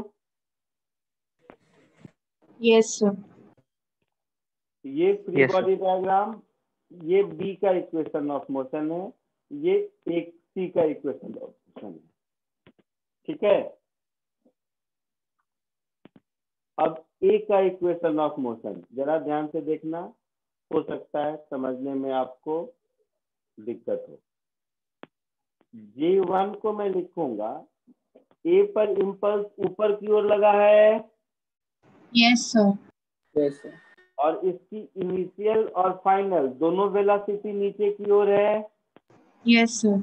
D: Yes, sir.
A: ये free
B: yes sir,
A: body diagram, ये बी का इक्वेशन ऑफ मोशन है, ये एक सी का इक्वेशन ऑफ मोशन है, ठीक है। अब ए का इक्वेशन ऑफ मोशन जरा ध्यान से देखना, हो सकता है समझने में आपको दिक्कत हो। J1 को मैं लिखूंगा, ए पर इम्पल्स ऊपर की ओर लगा है
D: Yes, sir.
C: यस सर
A: और इसकी इनिशियल और फाइनल दोनों वेलोसिटी नीचे की ओर है,
D: Yes, sir.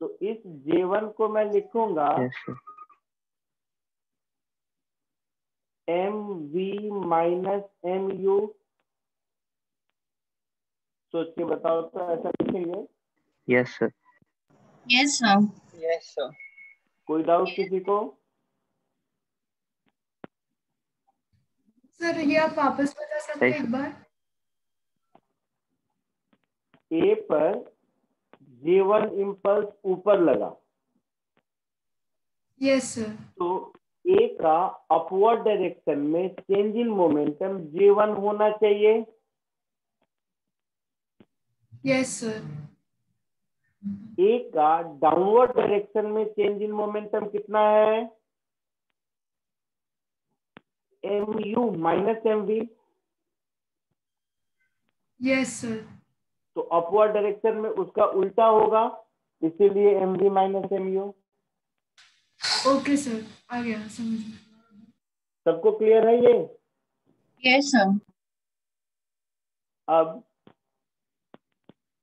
A: तो इस J1 को मैं लिखूंगा
B: yes sir,
A: MV minus MU। सोच के बताओ तो ऐसा लिखेंगे,
B: yes sir,
D: Yes, sir.
C: Yes sir
A: कोई डाउट किसी को?
E: सर ये आप वापस बता सकते
B: सही
E: हैं
B: sir,
E: एक बार?
A: ए पर J1 इम्पल्स ऊपर लगा,
E: यस सर।
A: तो ए का अपवर्ड डायरेक्शन में चेंज इन मोमेंटम J1 होना चाहिए।
E: Yes sir.
A: ए का डाउनवर्ड डायरेक्शन में चेंज इन मोमेंटम कितना है? mu minus mv।
E: Yes sir.
A: तो अपवर्ड डायरेक्शन में उसका उल्टा होगा, इसीलिए mv minus mu।
E: Okay sir, आ गया समझ में।
A: सबको क्लियर है ये?
D: Yes, sir.
A: अब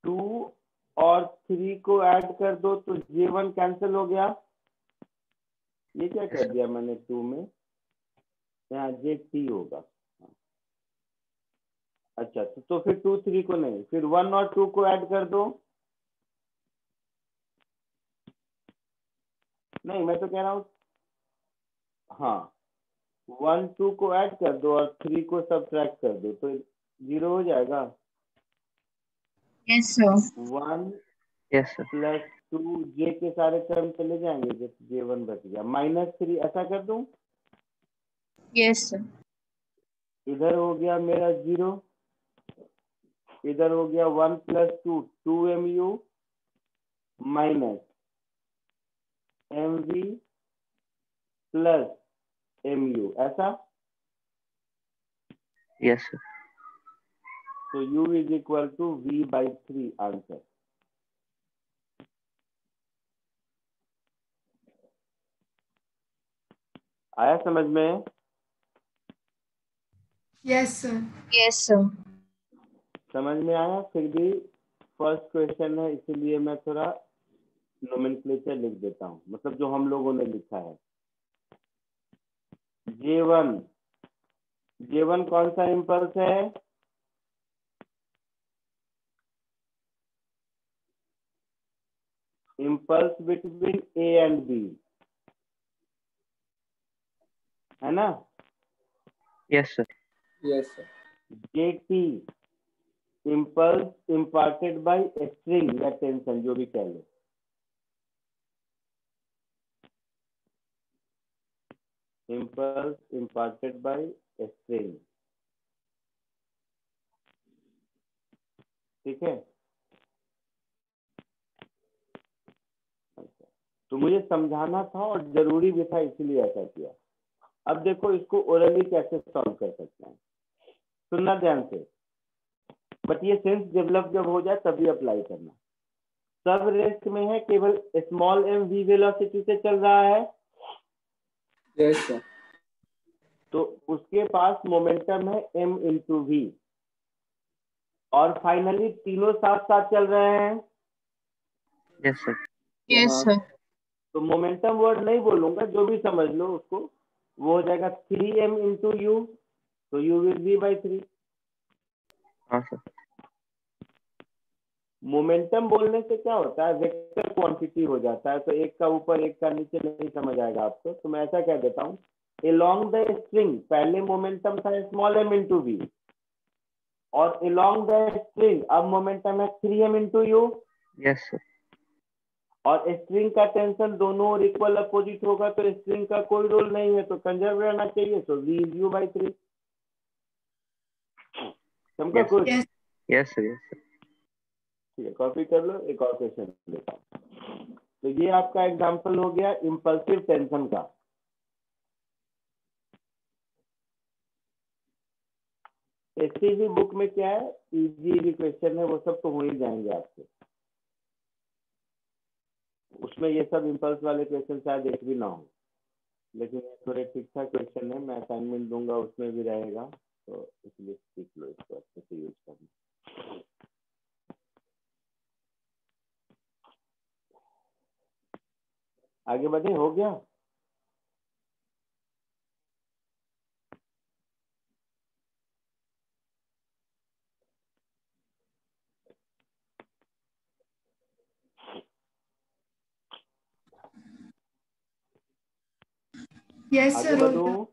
A: 2 और 3 को ऐड कर दो तो J1 कैंसिल हो गया। ये क्या कर दिया मैंने 2 में, यहाँ J3 होगा। अच्छा, तो फिर 2 3 को नहीं, फिर 1 और 2 को ऐड कर दो। नहीं, मैं तो कह रहा हूँ, हाँ 1 2 को ऐड कर दो और 3 को सब्ट्रैक्ट कर दो तो 0 हो जाएगा।
D: Yes, sir.
A: 1
B: yes sir.
A: Plus 2 J के सारे टर्म चले जाएंगे, जैसे J1 बच गया, -3 ऐसा कर दूं।
D: Yes, sir.
A: इधर हो गया मेरा 0, इधर हो गया 1 plus 2 2mu minus mv plus mu, ऐसा।
B: Yes sir.
A: तो u is equal to v/3 answer. आया समझ में?
E: Yes sir.
D: Yes, sir.
A: समझ में आया? फिर भी फर्स्ट क्वेश्चन है, इसीलिए मैं थोड़ा नोमेनक्लेचर लिख देता हूँ, मतलब जो हम लोगों ने लिखा है। J1 कौन सा इम्पल्स है? Impulse between A and B, है ना?
B: Yes sir.
C: Yes, sir.
A: JT impulse imparted by string या टेंशन, जो भी कह लो। इम्पल्स इम्पार्टेड बाय स्ट्रिंग, ठीक है? तो मुझे समझाना था और जरूरी भी था, इसीलिए ऐसा किया। अब देखो इसको ओरली कैसे सॉल्व कर सकते हैं, सुनना ध्यान से। बट ये सेंस डेवलप जब हो जाए तभी अप्लाई करना। सब रेस्ट में है, केवल स्मॉल m v वेलोसिटी से चल रहा है,
C: Yes, sir.
A: तो उसके पास मोमेंटम है m इंटू वी, और फाइनली तीनों साथ साथ चल रहे हैं।
B: Yes sir.
D: Yes, sir.
A: तो मोमेंटम वर्ड नहीं बोलूंगा, जो भी समझ लो उसको, वो हो जाएगा 3m इंटू यू, तो u विल बी बाई 3।
B: हाँ सर।
A: मोमेंटम बोलने से क्या होता है, वेक्टर क्वांटिटी हो जाता है, तो एक का ऊपर एक का नीचे नहीं समझ आएगा आपको, तो मैं ऐसा कह देता हूँ, along द स्ट्रिंग पहले मोमेंटम था स्मॉल m इंटू वी, और along द स्ट्रिंग अब मोमेंटम है 3m into you,
B: yes sir.
A: और स्ट्रिंग का टेंशन दोनों और इक्वल अपोजिट होगा, तो स्ट्रिंग का कोई रोल नहीं है, तो कंजर्व रहना चाहिए, तो v इज u बाई 3। समझा
B: Yes.
A: कुछ?
E: Yes.
B: Yes sir. Yes sir.
A: ठीक है, कॉपी कर लो, एक और क्वेश्चन लेता हूं। तो ये आपका एग्जांपल हो गया इम्पल्सिव टेंशन का। एसटीवी बुक में क्या है, इजी क्वेश्चन है, वो सब तो हो ही जाएंगे आपके, उसमें ये सब इम्पल्स वाले क्वेश्चन शायद एक भी ना हो, लेकिन ये थोड़े ठीक ठाक क्वेश्चन है, मैं असाइनमेंट दूंगा उसमें भी रहेगा, तो इसलिए सीख लो, इसको अच्छे से यूज करना। आगे बढ़े, हो गया?
E: यस
A: आगे
E: सर।
A: बढ़ो।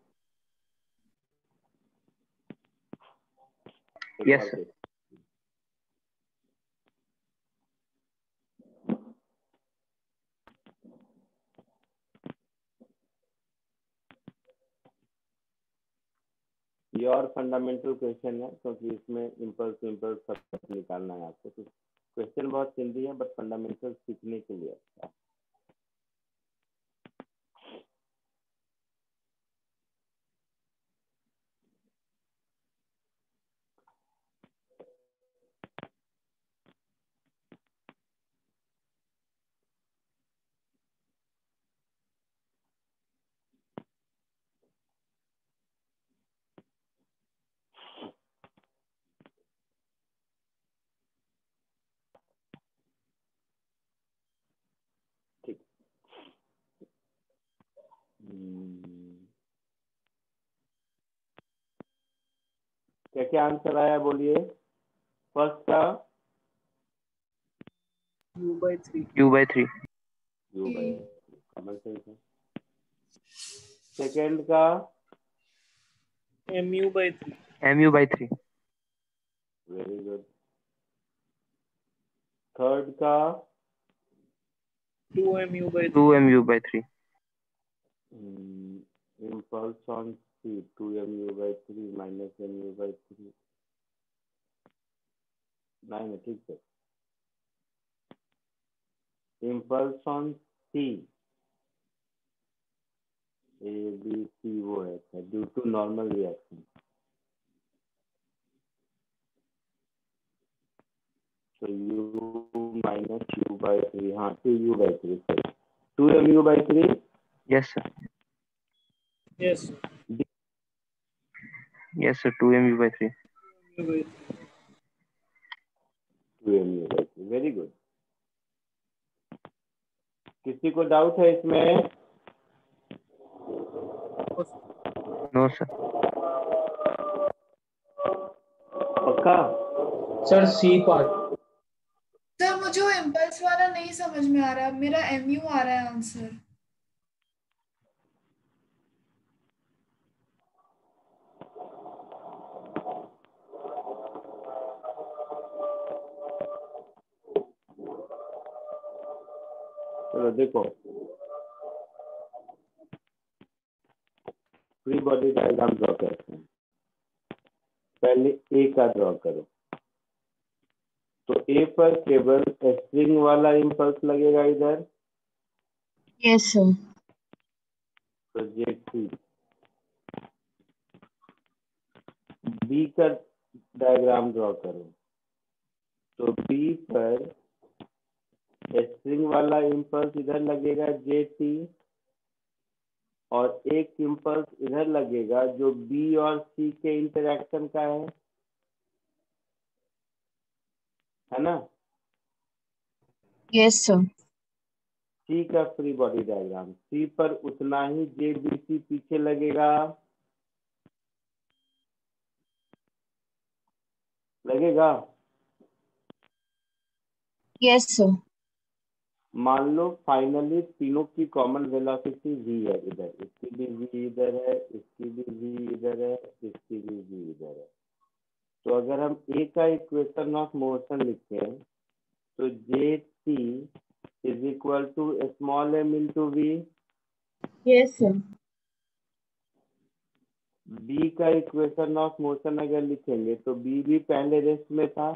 B: Yes, sir.
A: ये और फंडामेंटल क्वेश्चन है क्योंकि इसमें इम्पल्स सब निकालना है आपको। तो क्वेश्चन बहुत सिंपल है बट फंडामेंटल सीखने के लिए अच्छा है। ठीक। क्या क्या आंसर आया बोलिए। फर्स्ट का
C: U/3.
B: U/3.
A: यू बाई कमल सही था। सेकेंड का
C: Mu/3.
B: Mu/3.
A: Very good. Third का
C: 2Mu/3.
B: 2Mu/3.
A: impulse on C 2mu/3 minus mu/3 नहीं ठीक है। impulse on C A B C वो है due to normal reaction। तो U minus U/3 हाँ 2U/3 सही 2mu/3
B: Yes, sir.
C: Yes, sir.
B: Yes, sir. 2Mu/3.
C: Mu/3.
A: 2mu/3 very good. किसी को डाउट है इसमें?
B: No, sir.
A: पक्का?
C: Sir, C part.
E: सर मुझे वो इम्पल्स वाला नहीं समझ में आ रहा, मेरा MU आ रहा है आंसर।
A: चलो देखो फ्री बॉडी डायग्राम ड्रॉ करते हैं। पहले ए का ड्रॉ करो। तो ए पर केवल स्ट्रिंग वाला इम्पल्स लगेगा इधर।
D: Yes, sir.
A: तो J3 बी का डायग्राम ड्रॉ करो। तो बी पर स्ट्रिंग वाला इम्पल्स इधर लगेगा J3 और एक इम्पल्स इधर लगेगा जो बी और सी के इंटरेक्शन का है ना।
D: Yes, sir.
A: सी का फ्री बॉडी डायग्राम। सी पर उतना ही JBC पीछे लगेगा लगेगा।
D: Yes, sir.
A: मान लो फाइनली तीनों की कॉमन वेलोसिटी v है इधर। इसकी भी v इधर है, इसकी भी v इधर है, इसकी भी v इधर है। तो अगर हम a का इक्वेशन ऑफ मोशन लिखें तो J is equal to small m into v.
D: Yes, sir.
A: b का इक्वेशन ऑफ मोशन अगर लिखेंगे तो b भी पहले रेस्ट में था।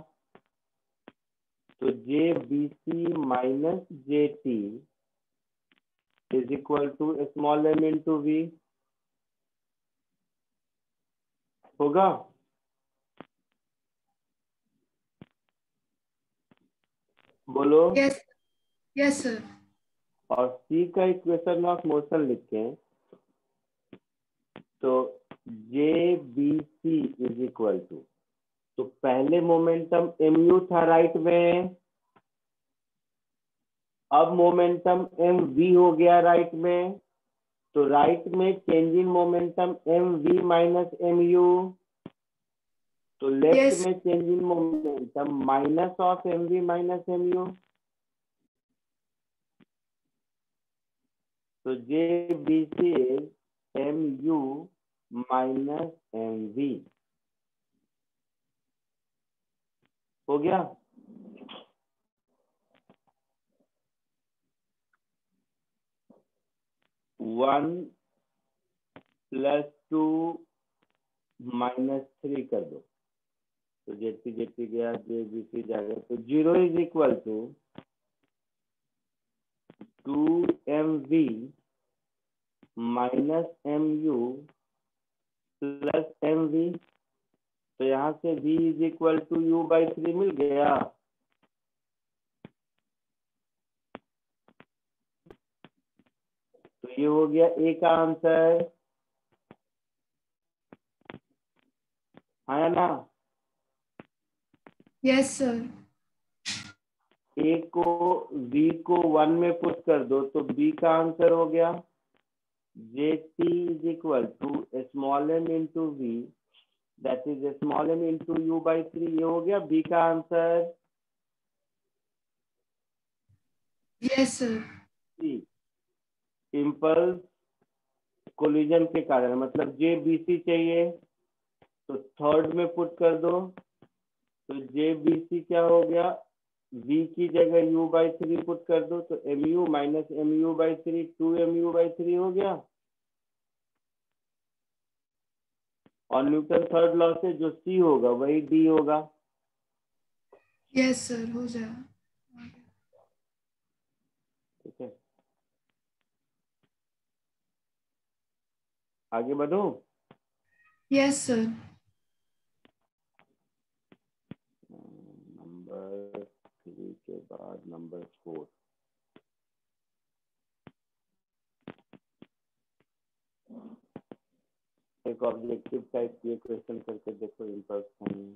A: तो JBC minus JT is equal to small m into v होगा। बोलो।
E: Yes yes sir.
A: और C का इक्वेशन ऑफ मोशन लिखें तो JBC इज इक्वल टू, तो पहले मोमेंटम MU था राइट में, अब मोमेंटम MV हो गया राइट में। तो राइट में change in momentum MV minus MU। तो लेफ्ट
E: यस
A: में change in momentum minus of MV minus MU। तो JBC is MU minus MV हो गया। वन प्लस टू -3 कर दो तो जेटी जेटी गया, जे बी सी जाएगा, तो 0 is equal to 2mv minus mu plus mv। तो यहाँ से v is equal to u/3 मिल गया। तो ये हो गया ए का आंसर, हाँ या ना?
E: Yes sir.
A: ए को v को 1 में पुट कर दो तो b का आंसर हो गया jt is equal to small m into v that is small m into u/3। ये हो गया b का answer.
E: Yes sir.
A: Impulse collision के कारण, मतलब जे बी सी चाहिए तो थर्ड में पुट कर दो तो जे बी सी क्या हो गया, v की जगह u/3 पुट कर दो तो mu माइनस mu/3 2mu/3 हो गया। और न्यूटन थर्ड लॉ से जो c होगा वही d होगा।
E: यस सर, हो जाएगा।
A: ठीक है, आगे बढ़ो।
E: Yes sir.
A: नंबर 3 के बाद नंबर 4। एक ऑब्जेक्टिव टाइप ये क्वेश्चन करके देखो, इम्पल्स फॉर्म।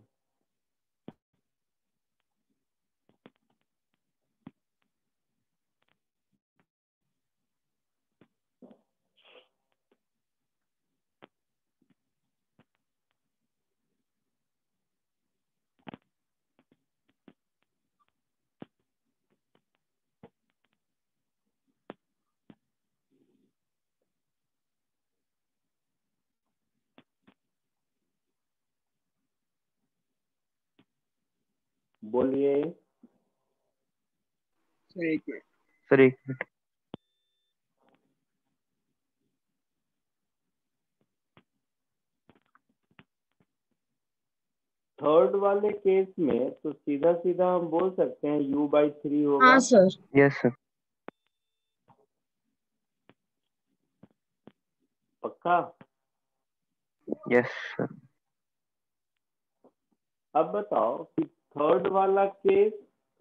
A: बोलिए।
C: सर एक मिनट।
B: सर एक मिनट।
A: थर्ड वाले केस में तो सीधा सीधा हम बोल सकते हैं u/3 होगा।
D: हाँ सर।
B: Yes sir.
A: पक्का?
B: Yes sir.
A: अब बताओ कि थर्ड वाला केस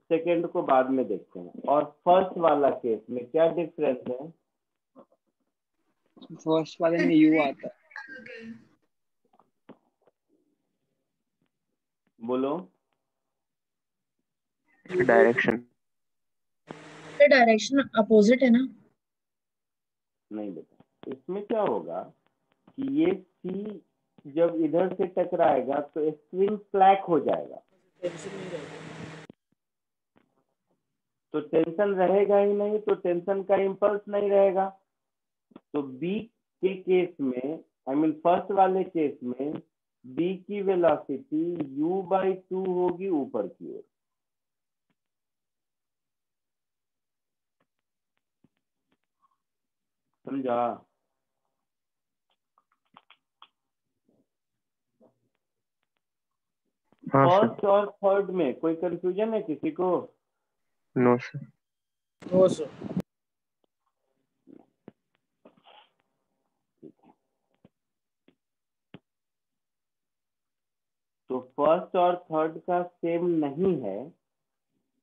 A: सेकंड को बाद में देखते हैं, और फर्स्ट वाला केस में क्या डिफरेंस है?
C: फर्स्ट वाले में यू आता है।
A: बोलो।
B: डायरेक्शन।
D: डायरेक्शन अपोजिट है ना?
A: नहीं बेटा, इसमें क्या होगा कि ये C जब इधर से टकराएगा तो स्प्रिंग फ्लैट हो जाएगा, तो टेंशन रहेगा ही नहीं, तो टेंशन का इम्पल्स नहीं रहेगा। तो B के केस में, आई मीन फर्स्ट वाले केस में, B की वेलोसिटी u/2 होगी ऊपर की ओर। समझा?
B: हाँ सर।
A: फर्स्ट और थर्ड में कोई कंफ्यूजन है किसी को?
B: No sir.
C: No sir.
A: तो फर्स्ट और थर्ड का सेम नहीं है,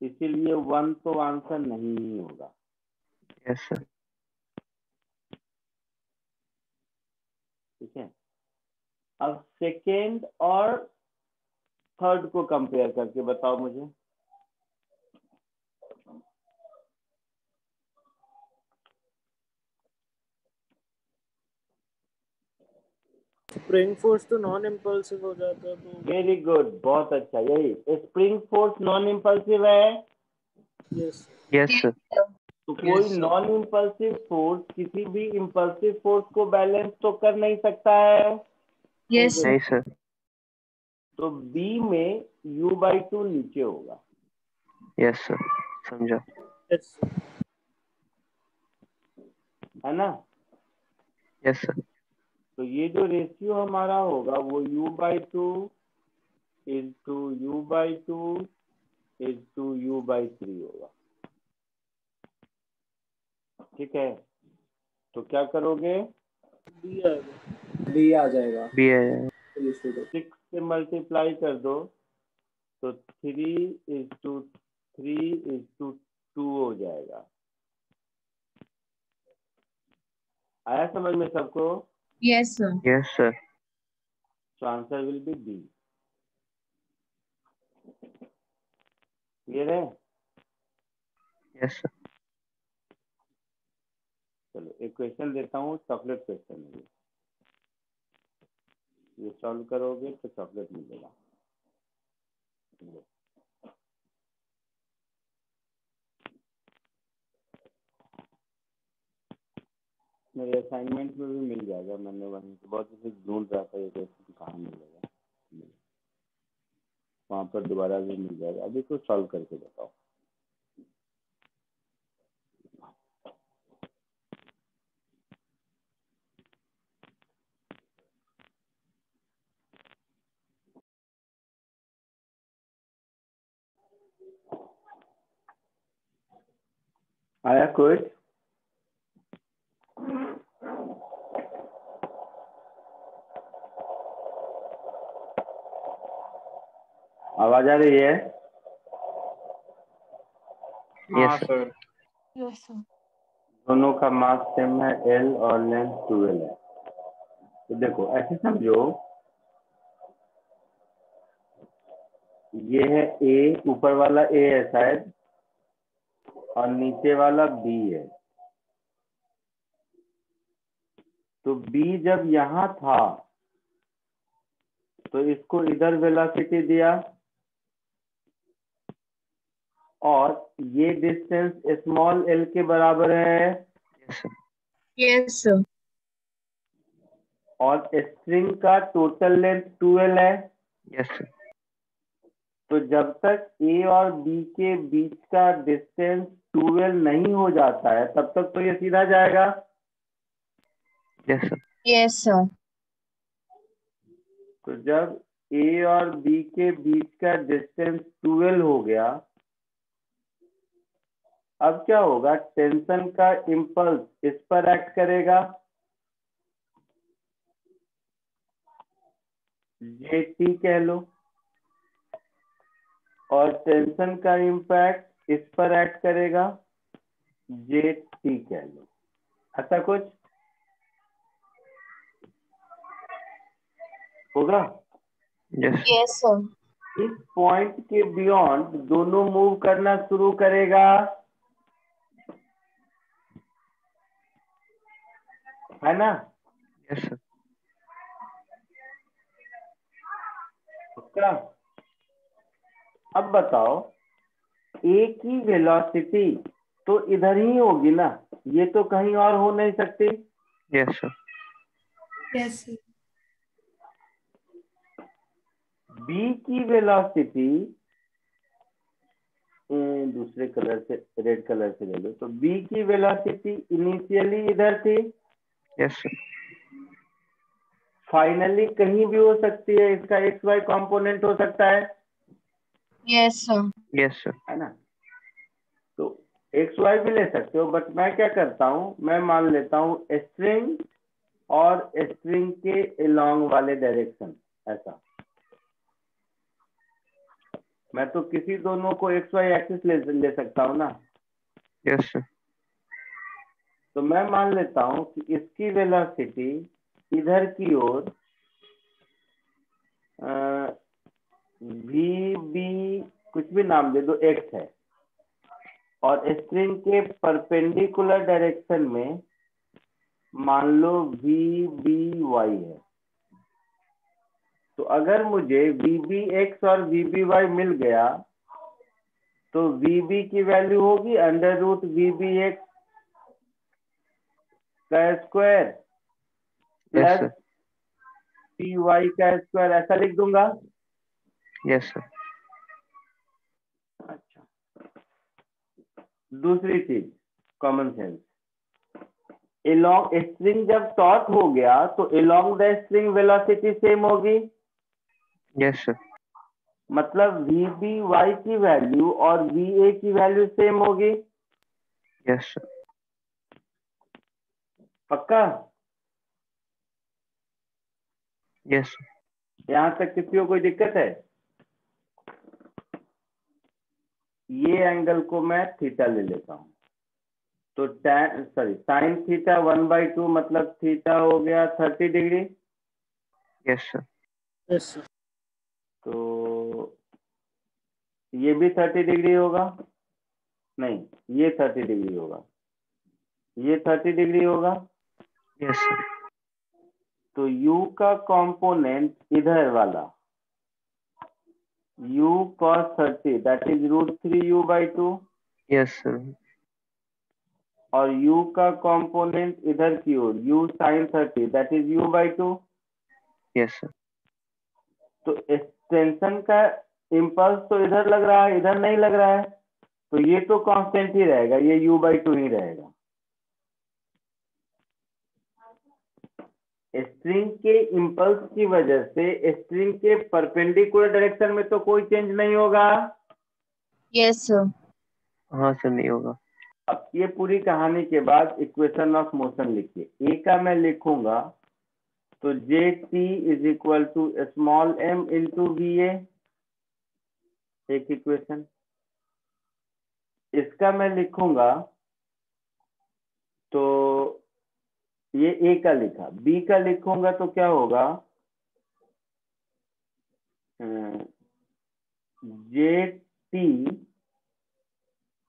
A: इसीलिए 1 तो आंसर नहीं ही होगा।
B: Yes sir.
A: ठीक है, अब सेकेंड और थर्ड को कंपेयर करके बताओ मुझे।
C: स्प्रिंग फोर्स तो नॉन इम्पल्सिव हो जाता है तो।
A: वेरी गुड, बहुत अच्छा। यही स्प्रिंग फोर्स नॉन इम्पल्सिव है।
C: यस।
B: Yes sir.
A: तो कोई नॉन इम्पल्सिव फोर्स किसी भी इम्पल्सिव फोर्स को बैलेंस तो कर नहीं सकता है।
D: यस
B: नहीं
D: सर।
B: सर।
A: तो B में u/2 नीचे होगा।
B: यस सर, समझा।
C: यस।
A: है ना?
B: Yes sir.
A: तो ये जो रेशियो हमारा होगा वो u/2 into u/2 into u/3 होगा। ठीक है, तो क्या करोगे,
C: बी आएगा।
F: बी आ जाएगा।
B: बी है।
A: 6 से मल्टीप्लाई कर दो तो 3:3:2 हो जाएगा। आया समझ में सबको?
D: Yes, sir.
B: Yes sir.
A: तो answer will be b. Clear है?
B: Yes sir.
A: चलो एक क्वेश्चन देता हूँ, चॉकलेट क्वेश्चन है ये सॉल्व करोगे तो चॉकलेट मिलेगा। मेरे असाइनमेंट में भी मिल जाएगा, मैंने वहीं से बहुत कुछ ढूंढ रहा था, ये क्वेश्चन कहाँ मिलेगा, वहाँ पर दोबारा भी मिल जाएगा। अभी तो सॉल्व करके बताओ। आया कुछ? आवाज आ रही है?
F: हाँ सर।
E: Yes, sir.
A: दोनों का मास सेम है, एल और लेंथ 12 है। तो देखो ऐसे समझो, ये है ए, ऊपर वाला ए है शायद, और नीचे वाला बी है। तो बी जब यहाँ था तो इसको इधर वेलोसिटी दिया, और ये डिस्टेंस स्मॉल एल के बराबर है,
B: यस सर।
D: Yes, sir.
A: और स्ट्रिंग का टोटल लेंथ 12 है।
B: Yes sir.
A: तो जब तक ए और बी के बीच का डिस्टेंस 12 नहीं हो जाता है तब तक तो ये सीधा जाएगा।
B: Yes sir.
D: Yes, sir.
A: तो जब ए और बी के बीच का डिस्टेंस 12 हो गया, अब क्या होगा, टेंशन का इम्पल्स इस पर एक्ट करेगा, जे टी कह लो, और टेंशन का इम्पैक्ट इस पर एक्ट करेगा, जे टी कह लो। ऐसा कुछ होगा?
B: Yes sir.
D: Yes, sir.
A: इस पॉइंट के बियॉन्ड दोनों मूव करना शुरू करेगा, है ना?
B: Yes sir.
A: उसका अब बताओ, ए की वेलोसिटी तो इधर ही होगी ना, ये तो कहीं और हो नहीं सकती।
B: Yes sir.
E: Yes, sir.
A: B की वेलोसिटी दूसरे कलर से, रेड कलर से ले लो, तो बी की वेलोसिटी इनिशियली इधर थी,
B: यस सर।
A: फाइनली कहीं भी हो सकती है, इसका एक्स वाई कंपोनेंट हो सकता है
D: Yes, sir.
B: Yes sir.
A: है ना? तो एक्स वाई भी ले सकते हो, बट मैं क्या करता हूँ, मैं मान लेता हूँ स्ट्रिंग और स्ट्रिंग के अलोंग वाले डायरेक्शन। ऐसा मैं तो किसी दोनों को एक्स वाई एक्सिस ले सकता हूँ ना।
B: Yes sir.
A: तो मैं मान लेता हूँ कि इसकी वेलोसिटी इधर की ओर वी बी, कुछ भी नाम दे दो, एक्स है, और स्ट्रिंग के परपेंडिकुलर डायरेक्शन में मान लो वी बी वाई है। तो अगर मुझे वी बी एक्स और वी बी वाई मिल गया तो वी बी की वैल्यू होगी under root v b x का square
B: yes
A: plus
B: sir.
A: T y का स्क्वायर, ऐसा लिख दूंगा।
B: Yes sir.
A: अच्छा, दूसरी चीज कॉमन सेंस, एलोंग स्ट्रिंग जब टॉट हो गया तो along the string velocity same होगी,
B: Yes, sir.
A: मतलब VBY की वैल्यू और VA की वैल्यू सेम होगी।
B: Yes, sir.
A: पक्का?
B: Yes, sir.
A: यहां तक किसी को कोई दिक्कत है? ये एंगल को मैं थीटा ले लेता हूं, तो साइन थीटा 1/2 मतलब थीटा हो गया 30 degree.
B: Yes, sir.
C: Yes sir.
A: तो ये भी 30 डिग्री होगा, नहीं ये 30 डिग्री होगा, ये 30 डिग्री होगा।
B: Yes, sir.
A: तो u का कंपोनेंट इधर वाला u cos 30 that is √3u/2
B: Yes, sir.
A: और u का कंपोनेंट इधर की ओर u sin 30 that is u/2।
B: Yes, sir.
A: तो एक्सटेंशन का इम्पल्स तो इधर लग रहा है, इधर नहीं लग रहा है, तो ये तो कांस्टेंट ही रहेगा, ये u/2 ही रहेगा। स्ट्रिंग के इम्पल्स की वजह से स्ट्रिंग के परपेंडिकुलर डायरेक्शन में तो कोई चेंज नहीं होगा।
D: Yes, sir.
B: हाँ सर, नहीं होगा।
A: अब ये पूरी कहानी के बाद इक्वेशन ऑफ मोशन लिखिए। ए का मैं लिखूंगा तो JT is equal to small m into VA, एक इक्वेशन। इसका मैं लिखूंगा तो ये ए का लिखा, बी का लिखूंगा तो क्या होगा, JT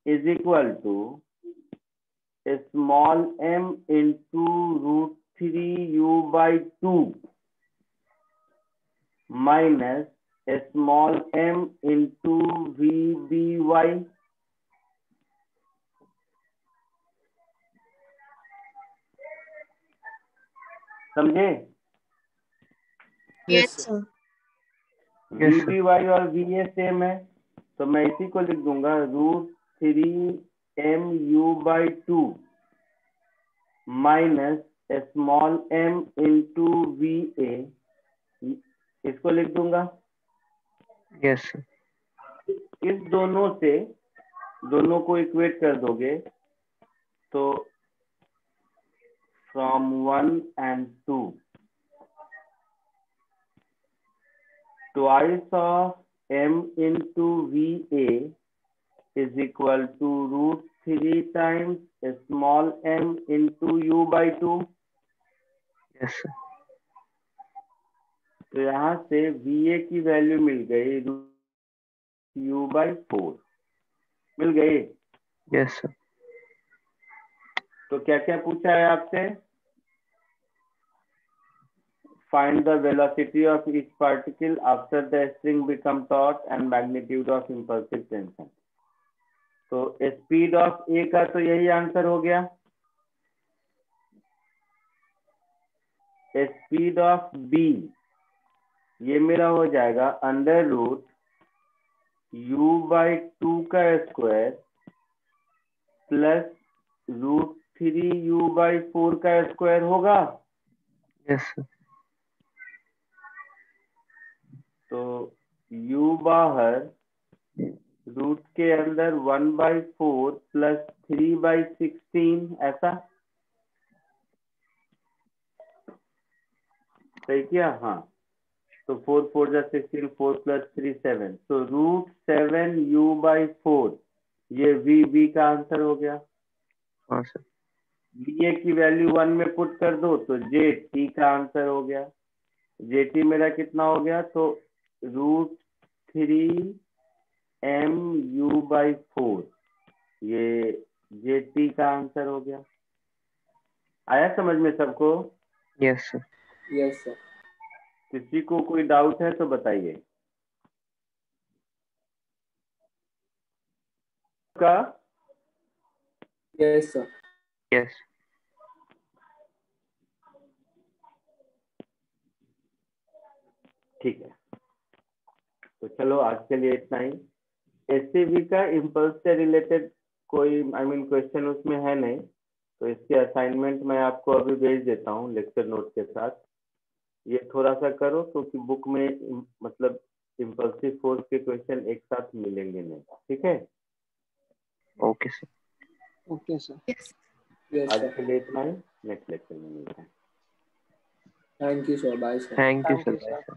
A: is equal to small m into √3u/2 minus small m into VBY। समझे?
D: Yes, sir.
B: Yes, sir.
A: VBY और VA सेम है, तो मैं इसी को लिख दूंगा √3mu/2 minus small m into VA, इसको लिख दूंगा।
B: Yes, sir.
A: इस दोनों से दोनों को इक्वेट कर दोगे तो from 1 and 2 twice of m into VA is equal to √3 times small m into u/2।
B: Yes, sir.
A: तो यहाँ से VA की वैल्यू मिल गई u/4 मिल गई।
B: Yes, sir.
A: तो क्या क्या पूछा है आपसे? Find the velocity of each particle after the string become taut and magnitude of impulsive tension। तो स्पीड ऑफ ए का तो यही आंसर हो गया। स्पीड ऑफ बी ये मेरा हो जाएगा √u/2 का स्क्वायर प्लस √3u/4 का स्क्वायर होगा।
B: Yes, sir.
A: तो u बाहर रूट के अंदर 1/4 प्लस 3/16 ऐसा सही किया? हाँ, तो 4 4 जा 16, 4 प्लस 3 7, तो √7u/4 ये VB का आंसर हो गया।
B: हाँ सर।
A: VA की वैल्यू 1 में पुट कर दो तो JT का आंसर हो गया। JT मेरा कितना हो गया? तो √3mu/4 ये JT का आंसर हो गया। आया समझ में सबको?
B: Yes sir.
F: Yes sir.
A: किसी को कोई डाउट है तो बताइए। का
F: यस सर।
B: यस।
A: ठीक है, तो चलो आज के लिए इतना ही। एससीवी का इम्पल्स से रिलेटेड कोई क्वेश्चन उसमें है नहीं, तो इसके असाइनमेंट मैं आपको अभी भेज देता हूँ लेक्चर नोट के साथ। ये थोड़ा सा करो क्योंकि बुक में मतलब इम्पल्सिव फोर्स के क्वेश्चन एक साथ मिलेंगे नहीं, ठीक है?
B: Okay sir.
F: Okay sir.
E: Yes
F: yes
A: आज
F: सर।
A: के लिए इतना ही, नेक्स्ट लेक्चर में मिलते हैं।
F: Thank you sir. Bye sir.
B: Thank you
F: thank you
B: sir.
F: Sir.